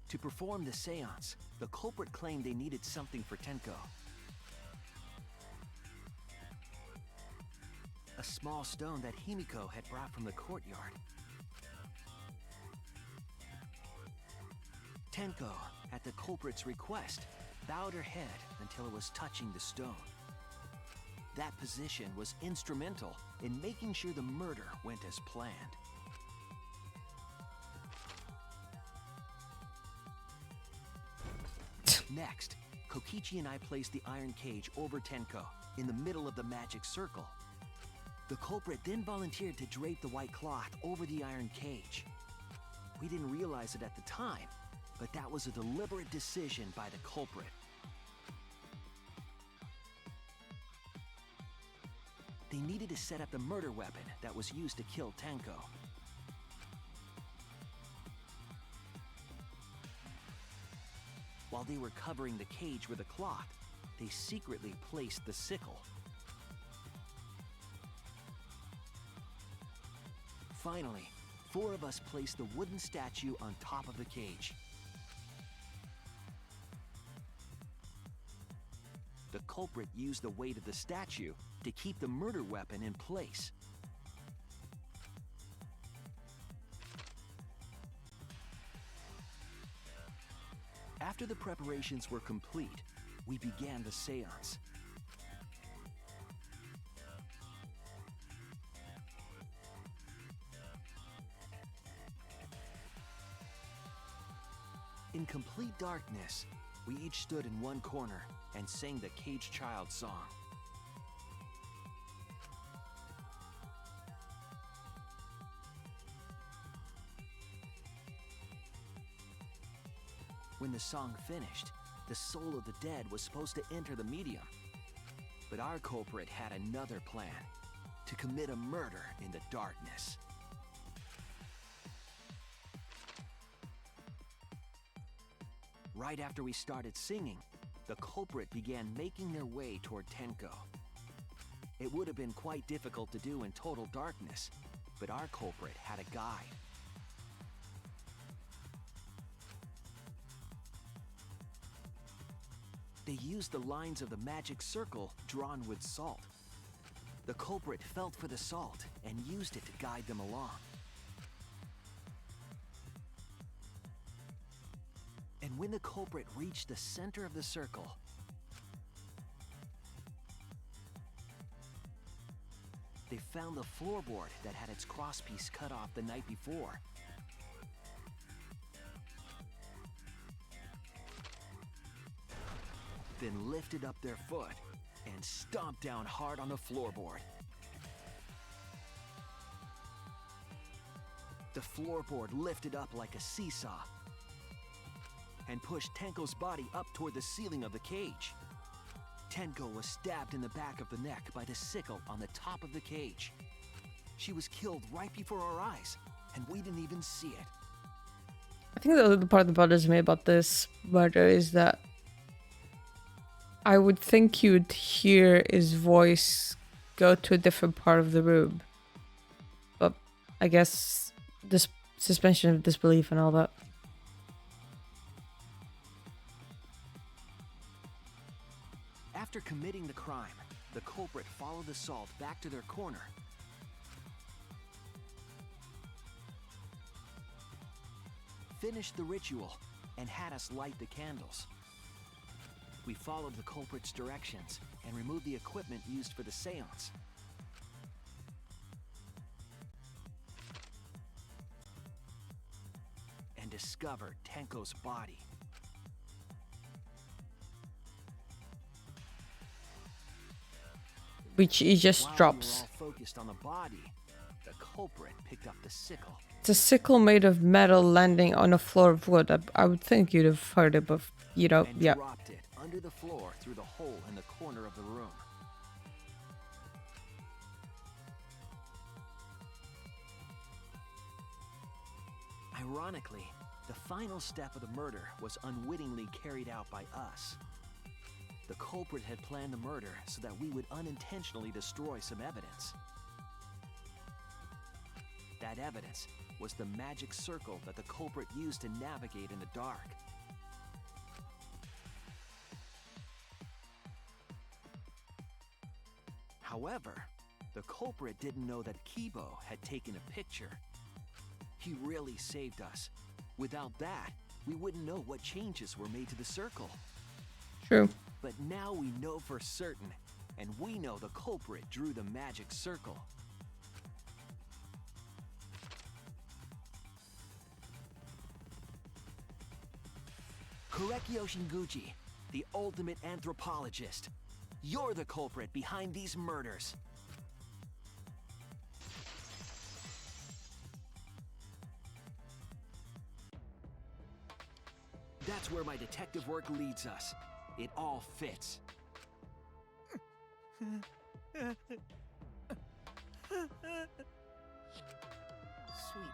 To perform the seance, the culprit claimed they needed something for Tenko. A small stone that Himiko had brought from the courtyard. Tenko, at the culprit's request, bowed her head until it was touching the stone. That position was instrumental in making sure the murder went as planned. Next, Kokichi and I placed the iron cage over Tenko, in the middle of the magic circle. The culprit then volunteered to drape the white cloth over the iron cage. We didn't realize it at the time, but that was a deliberate decision by the culprit. They needed to set up the murder weapon that was used to kill Tenko. While they were covering the cage with a cloth, they secretly placed the sickle. Finally, 4 of us placed the wooden statue on top of the cage. The culprit used the weight of the statue to keep the murder weapon in place. After the preparations were complete, we began the seance. In complete darkness, we each stood in one corner and sang the Cage Child song. When the song finished, the soul of the dead was supposed to enter the medium. But our culprit had another plan, to commit a murder in the darkness. Right after we started singing, the culprit began making their way toward Tenko. It would have been quite difficult to do in total darkness, but our culprit had a guide. They used the lines of the magic circle drawn with salt. The culprit felt for the salt and used it to guide them along. And when the culprit reached the center of the circle, they found the floorboard that had its crosspiece cut off the night before. Then lifted up their foot and stomped down hard on the floorboard. The floorboard lifted up like a seesaw and pushed Tenko's body up toward the ceiling of the cage. Tenko was stabbed in the back of the neck by the sickle on the top of the cage. She was killed right before our eyes, and we didn't even see it. I think the part that bothers me about this murder is that I would think you'd hear his voice go to a different part of the room. But I guess this suspension of disbelief and all that. After committing the crime, the culprit followed the salt back to their corner. Finished the ritual and had us light the candles. We followed the culprit's directions and removed the equipment used for the seance. And discovered Tenko's body. Which he just While drops. we were all focused on the body, the culprit picked up the sickle. It's a sickle made of metal landing on a floor of wood. I would think you'd have heard it, but you know, And yeah. dropped it under the floor through the hole in the corner of the room. Ironically, the final step of the murder was unwittingly carried out by us. The culprit had planned the murder so that we would unintentionally destroy some evidence. That evidence was the magic circle that the culprit used to navigate in the dark. However, the culprit didn't know that Kibo had taken a picture. He really saved us. Without that, we wouldn't know what changes were made to the circle. True. But now we know for certain, and we know the culprit drew the magic circle. Korekio Shinguchi, the ultimate anthropologist. You're the culprit behind these murders. That's where my detective work leads us. It all fits. Sweet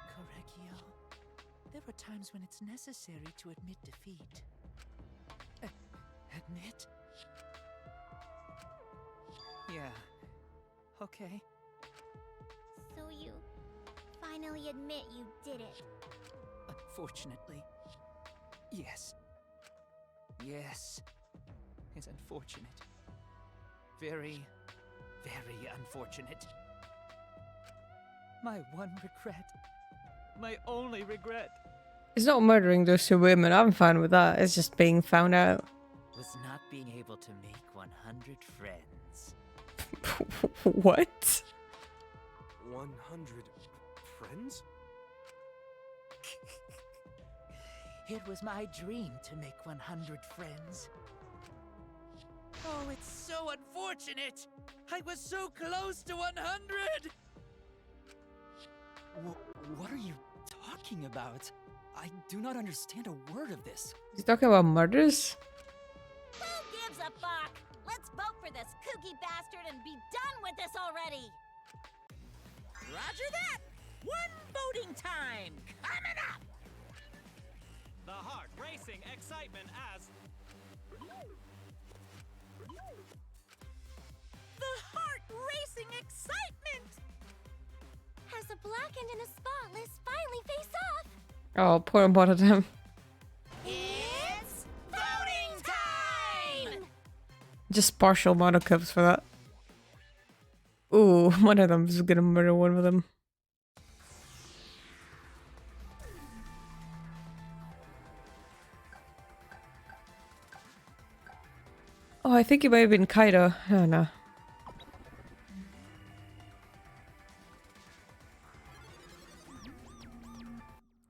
Correggio, there are times when it's necessary to admit defeat. Admit? Yeah. Okay. So you finally admit you did it. Unfortunately. Yes. Yes. It's unfortunate. Very, very unfortunate. My one regret. My only regret. It's not murdering those two women. I'm fine with that. It's just being found out. Was not being able to make 100 friends. What? 100 friends? It was my dream to make 100 friends. Oh, it's so unfortunate! I was so close to 100! What are you talking about? I do not understand a word of this. He's talking about murders? Who gives a fuck? Let's vote for this kooky bastard and be done with this already! Roger that! One voting time coming up! The heart racing excitement as The heart racing excitement! As a blackened and a spotless finally face off. Oh, poor one of them. It's voting time! Just partial monocups for that. Ooh, one of them is gonna murder one of them. Oh, I think it might have been Kaido. I don't know.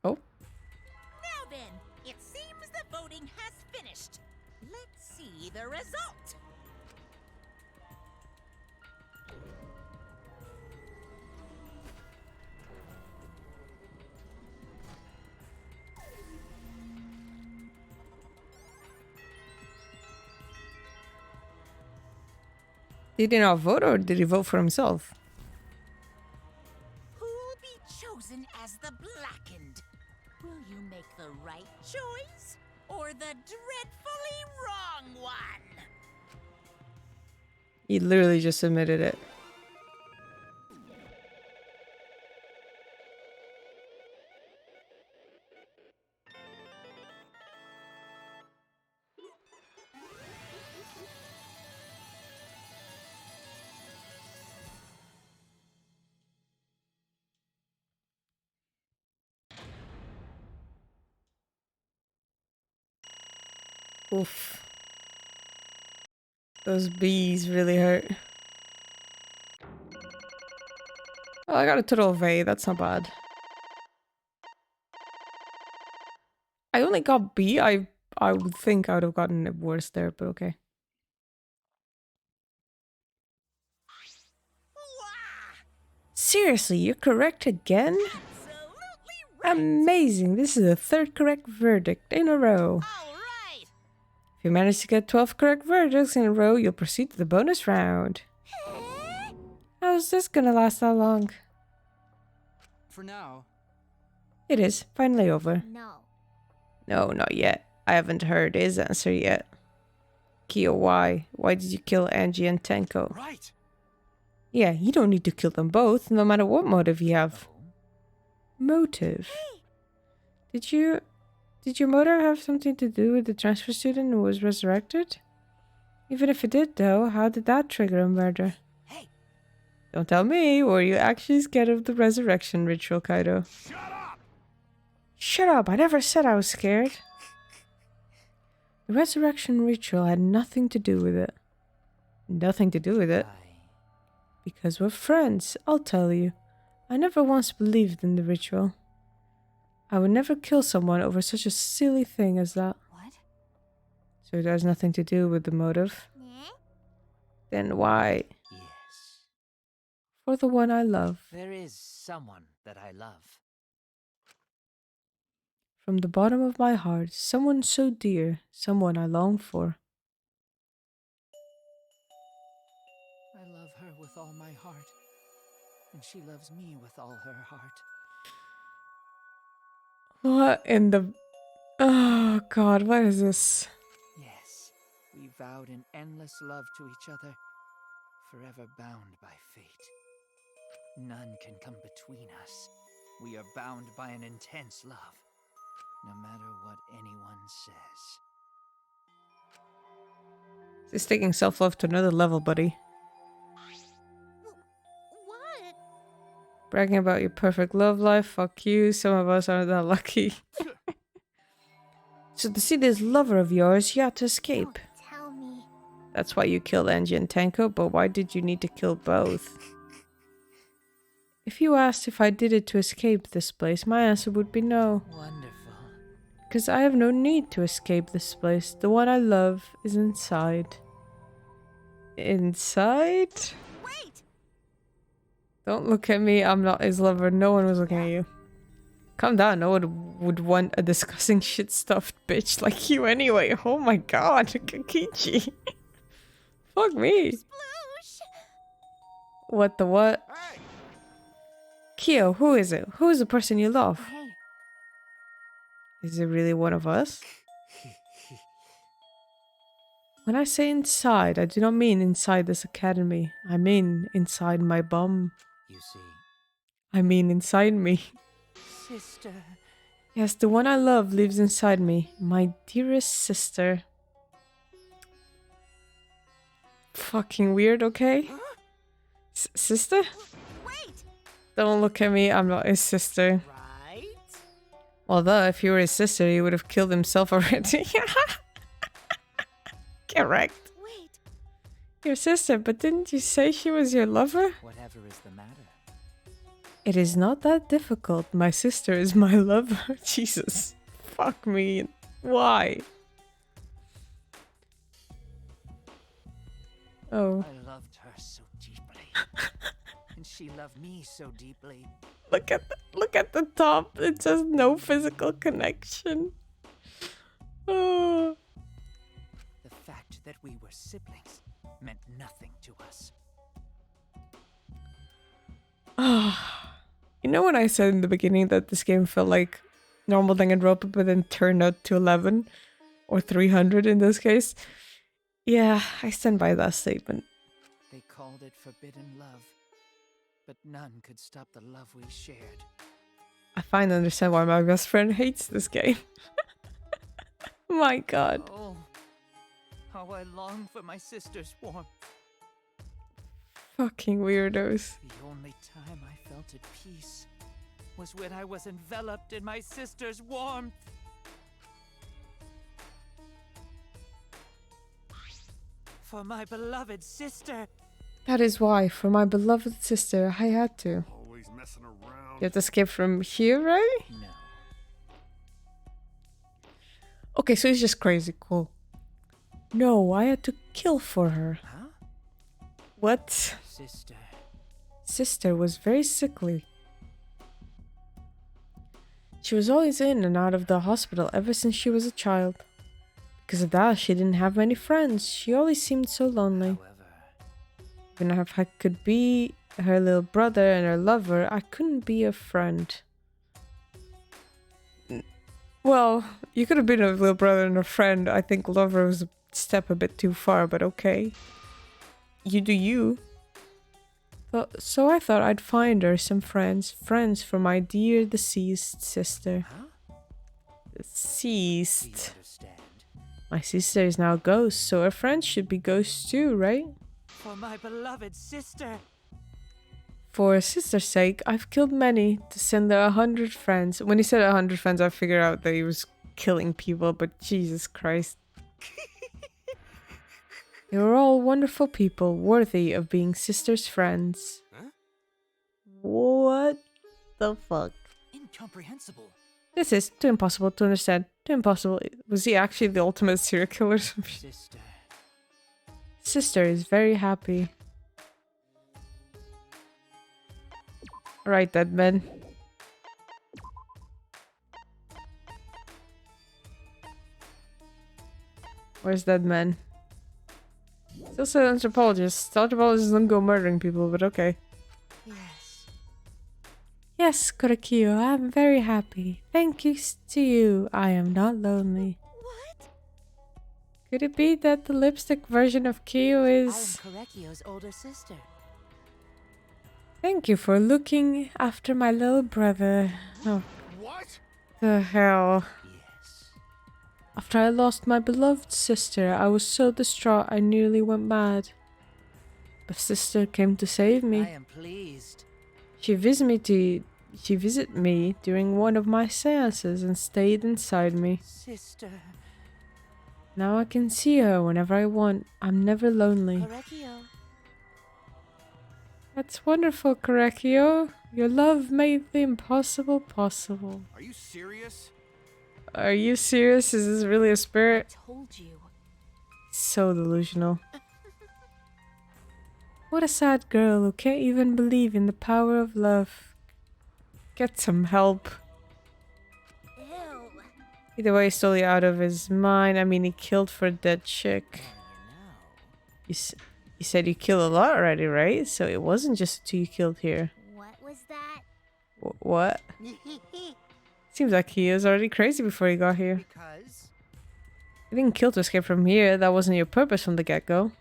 Oh. Now then, it seems the voting has finished. Let's see the result. Did he not vote or did he vote for himself? Who'll be chosen as the blackened? Will you make the right choice or the dreadfully wrong one? He literally just admitted it. Oof. Those bees really hurt. Oh, I got a total of A. That's not bad. I only got B. I would think I would have gotten it worse there, but okay. Seriously, you're correct again? Amazing. This is the 3rd correct verdict in a row. If you manage to get 12 correct verdicts in a row, you'll proceed to the bonus round. How's this gonna last that long? For now. It is finally over. No. No, not yet. I haven't heard his answer yet. Kyo, why? Why did you kill Angie and Tenko? Right. Yeah, you don't need to kill them both, no matter what motive you have. Motive? Did your motive have something to do with the transfer student who was resurrected? Even if it did, though, how did that trigger a murder? Hey. Don't tell me, were you actually scared of the resurrection ritual, Kaido? Shut up! Shut up, I never said I was scared. The resurrection ritual had nothing to do with it. Nothing to do with it. Because we're friends, I'll tell you. I never once believed in the ritual. I would never kill someone over such a silly thing as that. What? So it has nothing to do with the motive? Then why? Yes. For the one I love. There is someone that I love. From the bottom of my heart, someone so dear, someone I long for. I love her with all my heart, and she loves me with all her heart. What in the... Oh god, what is this? Yes, we vowed an endless love to each other, forever bound by fate. None can come between us. We are bound by an intense love, no matter what anyone says. This is taking self-love to another level, buddy. What? Bragging about your perfect love life, fuck you, some of us aren't that lucky. So to see this lover of yours, you had to escape. Don't tell me. That's why you killed Angie and Tenko, but why did you need to kill both? If you asked if I did it to escape this place, my answer would be no. Wonderful. Because I have no need to escape this place. The one I love is inside. Inside? Wait! Don't look at me, I'm not his lover. No one was looking at you. Calm down, no one would want a disgusting shit-stuffed bitch like you anyway. Oh my god, Kokichi. Fuck me. Sploosh! What the what? Hey! Kyo, who is it? Who is the person you love? Hey, Is it really one of us? When I say inside, I do not mean inside this academy. I mean inside my bum. You see, I mean inside me. sister. Yes, the one I love lives inside me. My dearest sister. Fucking weird, okay? Sister? Wait! Don't look at me, I'm not his sister. Right? Although, if you were his sister, he would have killed himself already. Correct. Wait! Your sister, but didn't you say she was your lover? Whatever is the matter. It is not that difficult. My sister is my lover. Jesus. Fuck me. Why? Oh. I loved her so deeply. And she loved me so deeply. Look at the top. It says no physical connection. Oh. The fact that we were siblings meant nothing to us. You know when I said in the beginning that this game felt like normal Danganronpa, but then turned out to 11 or 300 in this case. Yeah, I stand by that statement. They called it forbidden love, but none could stop the love we shared. I finally understand why my best friend hates this game. My god. Oh, how I long for my sister's warmth. Fucking weirdos. The only time I felt at peace was when I was enveloped in my sister's warmth. For my beloved sister. That is why, for my beloved sister, I had to. Always messing around. You have to escape from here, right? No. Okay, so he's just crazy. Cool. No, I had to kill for her. Huh? What? Sister. Sister was very sickly. She was always in and out of the hospital ever since she was a child. Because of that, she didn't have many friends. She always seemed so lonely. Even if I could be her little brother and her lover, I couldn't be a friend. Well, you could have been a little brother and a friend. I think lover was a step a bit too far, but okay. You do you. So I thought I'd find her some friends. Friends for my dear deceased sister. Huh? Deceased. Understand. My sister is now a ghost, so her friends should be ghosts too, right? For my beloved sister. For her sister's sake, I've killed many to send her 100 friends. When he said 100 friends, I figured out that he was killing people, but Jesus Christ. They were all wonderful people, worthy of being sister's friends. Huh? What the fuck? Incomprehensible. This is too impossible to understand. Too impossible. Was he actually the ultimate serial killer? Sister. Sister is very happy. Right, dead man. Where's dead man? Still said anthropologist. Anthropologists don't go murdering people, but okay. Yes. Yes, Korakio, I'm very happy. Thank you to you, I am not lonely. What? Could it be that the lipstick version of Kyo is... I am Korekio's older sister. Thank you for looking after my little brother. Oh, What? the hell. Yes. After I lost my beloved sister, I was so distraught I nearly went mad. But sister came to save I me. am pleased. She visited me during one of my seances and stayed inside me. Sister. Now I can see her whenever I want. I'm never lonely. Korekio. That's wonderful, Korekio. Your love made the impossible possible. Are you serious? Are you serious? Is this really a spirit? Told you. So delusional. What a sad girl who can't even believe in the power of love. Get some help. Ew. Either way, he's totally out of his mind. I mean, he killed for a dead chick. You said you killed a lot already, right? So it wasn't just the two you killed here. What was that? What? Seems like he was already crazy before he got here. Because You didn't kill to escape from here. That wasn't your purpose from the get-go.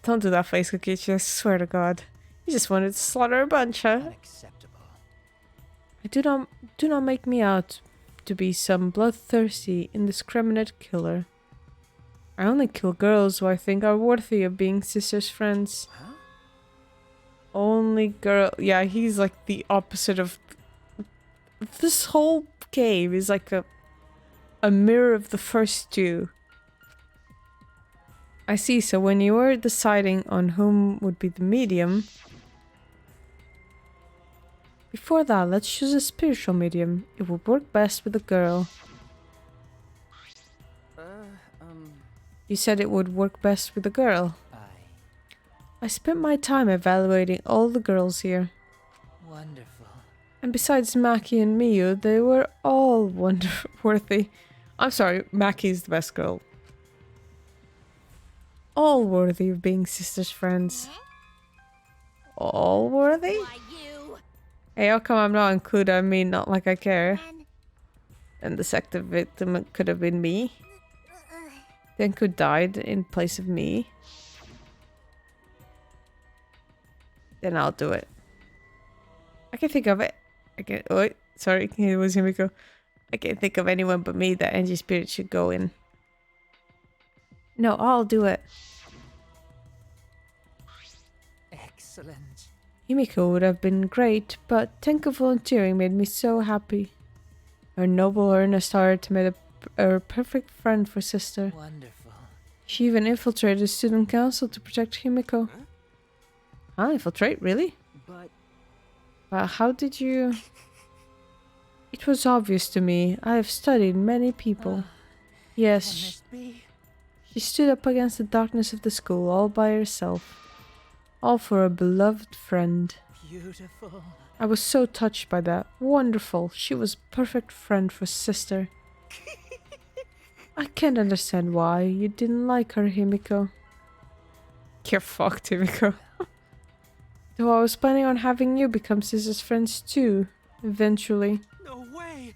Don't do that face, Kokichi. I swear to God. You just wanted to slaughter a bunch, huh? Unacceptable. Do not make me out to be some bloodthirsty, indiscriminate killer. I only kill girls who I think are worthy of being sister's friends. Huh? Only girl. Yeah, he's like the opposite of. This whole game is like a mirror of the first two. I see, so when you were deciding on whom would be the medium... Before that, let's choose a spiritual medium. It would work best with a girl. You said it would work best with a girl. I spent my time evaluating all the girls here. Wonderful. And besides Maki and Miyu, they were all worthy. I'm sorry, Maki's the best girl. All worthy of being sisters' friends. All worthy? Why you? Hey, how come I'm not included? I mean, not like I care. And And the sector victim could have been me. Denko died in place of me. Then I'll do it. I can think of it. I can. Oh, wait, sorry, it was Himiko. I can't think of anyone but me that Angie Spirit should go in. No, I'll do it. Excellent. Himiko would have been great, but Tenko volunteering made me so happy. Her noble, earnest heart made a perfect friend for sister. Wonderful. She even infiltrated the student council to protect Himiko. Huh? Infiltrate? Really? But How did you... It was obvious to me. I have studied many people. Yes, Can this be? she stood up against the darkness of the school all by herself. All for a beloved friend. Beautiful. I was so touched by that. Wonderful. She was a perfect friend for sister. I can't understand why you didn't like her, Himiko. You're fucked, Himiko. Though I was planning on having you become sister's friends too, eventually. No way!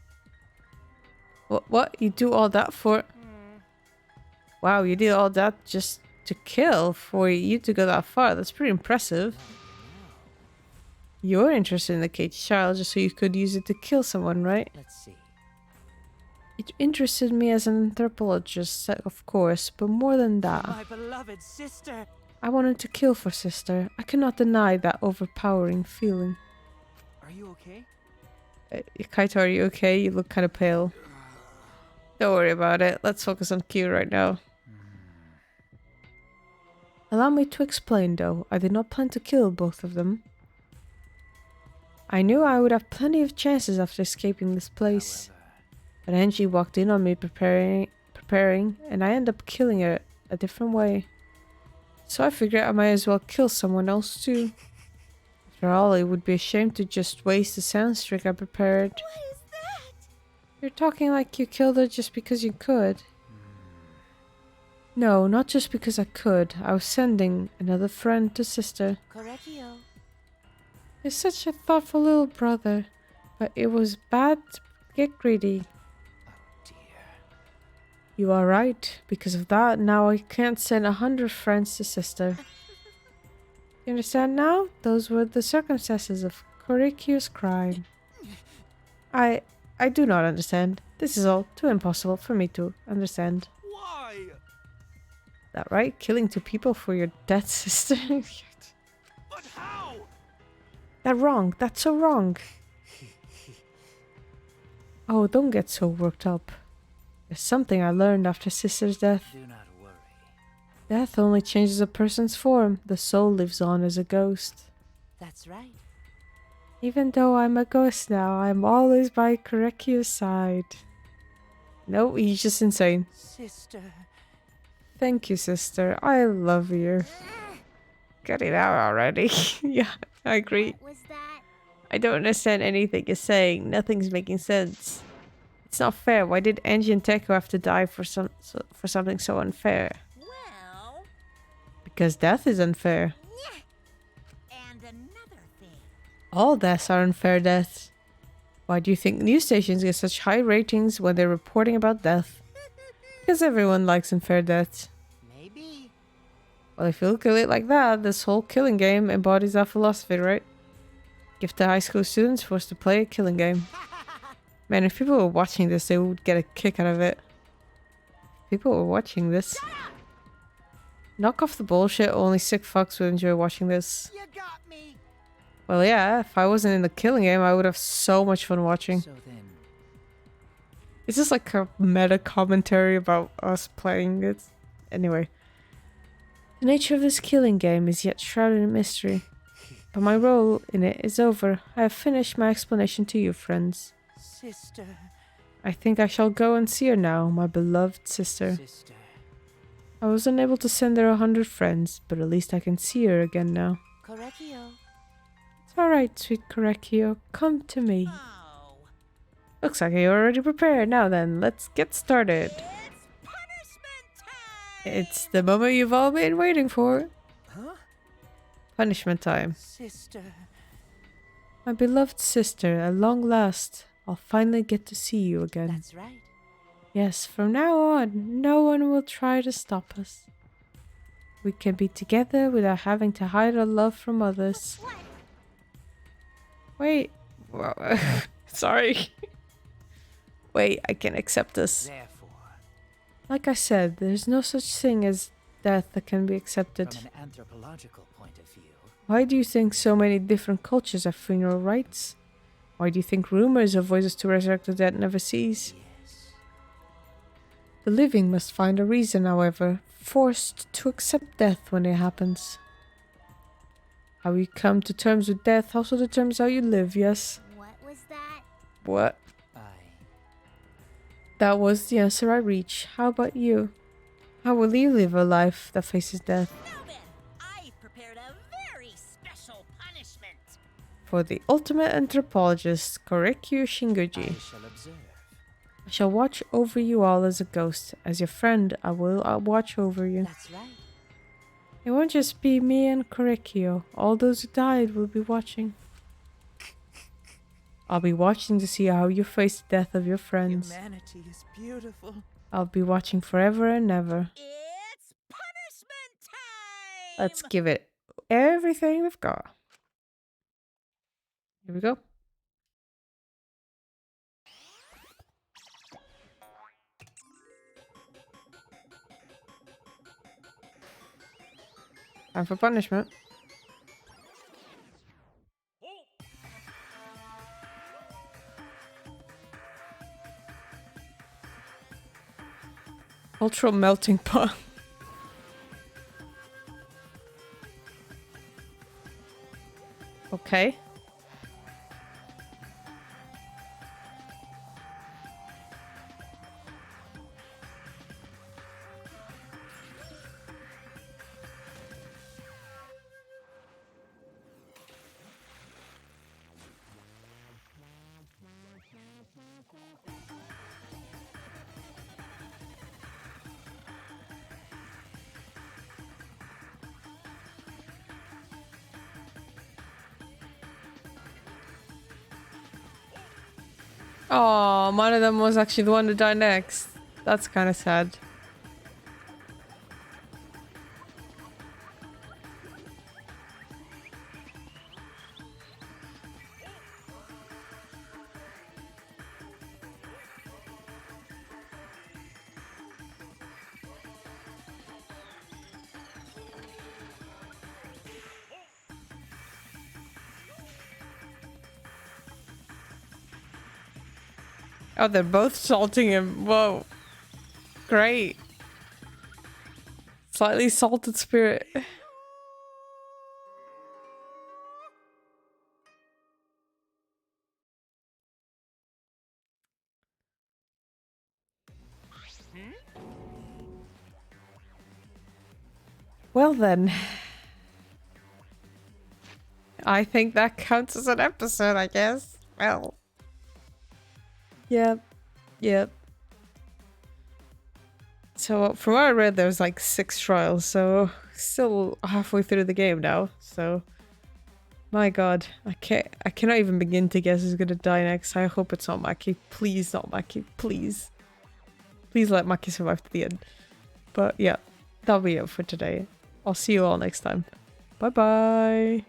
What? You do all that for... Wow, you did all that just to kill for you to go that far. That's pretty impressive. You're interested in the cage child just so you could use it to kill someone, right? Let's see. It interested me as an anthropologist, of course, but more than that. My beloved sister. I wanted to kill for sister. I cannot deny that overpowering feeling. Are you okay? Kaito, are you okay? You look kind of pale. Don't worry about it. Let's focus on Q right now. Allow me to explain, though. I did not plan to kill both of them. I knew I would have plenty of chances after escaping this place. But Angie walked in on me preparing, and I ended up killing her a different way. So I figured I might as well kill someone else too. After all, it would be a shame to just waste the sound trick I prepared. what is that? You're talking like you killed her just because you could. No, not just because I could. I was sending another friend to sister. Correcchio. You're such a thoughtful little brother. But it was bad to get greedy. Oh dear. You are right. Because of that, now I can't send 100 friends to sister. You understand now? Those were the circumstances of Korikyo's crime. I do not understand. This is all too impossible for me to understand. why? That right? Killing 2 people for your dead sister? But how? That wrong. That's so wrong. Oh, don't get so worked up. There's something I learned after sister's death. Do not worry. Death only changes a person's form. The soul lives on as a ghost. That's right. Even though I'm a ghost now, I'm always by Korekio's side. No, he's just insane. Sister. Thank you, sister. I love you. Get it out already. Yeah, I agree. What was that? I don't understand anything you're saying. Nothing's making sense. It's not fair. Why did Angie and Teko have to die for something so unfair? Well, Because death is unfair. and another thing. All deaths are unfair deaths. Why do you think news stations get such high ratings when they're reporting about death? Because everyone likes unfair deaths. Maybe. Well, if you look at it like that, this whole killing game embodies that philosophy, right? Give the high school students forced to play a killing game. Man, if people were watching this, they would get a kick out of it. If people were watching this. Knock off the bullshit, only sick fucks would enjoy watching this. You got me. Well, yeah, if I wasn't in the killing game, I would have so much fun watching. So then, It's just like a meta commentary about us playing it. Anyway. The nature of this killing game is yet shrouded in mystery. But my role in it is over. I have finished my explanation to you, friends. sister. I think I shall go and see her now, my beloved sister. Sister. I was unable to send her 100 friends, but at least I can see her again now. Correcchio. It's alright, sweet Korekio. Come to me. Oh, Looks like you're already prepared. Now then, let's get started. it's punishment time! It's the moment you've all been waiting for. Huh? Punishment time. Sister. My beloved sister, at long last, I'll finally get to see you again. That's right. Yes, from now on, no one will try to stop us. We can be together without having to hide our love from others. Wait. Sorry. Wait, I can accept this. Therefore, Like I said, there's no such thing as death that can be accepted. from an anthropological point of view, Why do you think so many different cultures have funeral rites? Why do you think rumors of voices to resurrect the dead never cease? yes. The living must find a reason, however, forced to accept death when it happens. How you come to terms with death also determines how you live, yes? What was that? What? I That was the answer I reached. How about you? How will you live a life that faces death? Now then, I've prepared a very special punishment. For the ultimate anthropologist, Korekyu Shinguji. shall observe. I shall watch over you all as a ghost. As your friend, I will watch over you. That's right. It won't just be me and Korekyo. All those who died will be watching. I'll be watching to see how you face the death of your friends. Humanity is beautiful. I'll be watching forever and ever. It's punishment time! Let's give it everything we've got. Here we go. Time for punishment. Cultural melting pot. Okay. Oh, one of them was actually the one to die next. That's kind of sad. Oh, they're both salting him. Whoa. Great. Slightly salted spirit. Well then. I think that counts as an episode, I guess. Well. Yep. Yep. So from what I read, there's like 6 trials, so still halfway through the game now. So my god, I cannot even begin to guess who's gonna die next. I hope it's not Maki. Please not Maki. Please. Please let Maki survive to the end. But yeah, that'll be it for today. I'll see you all next time. Bye bye.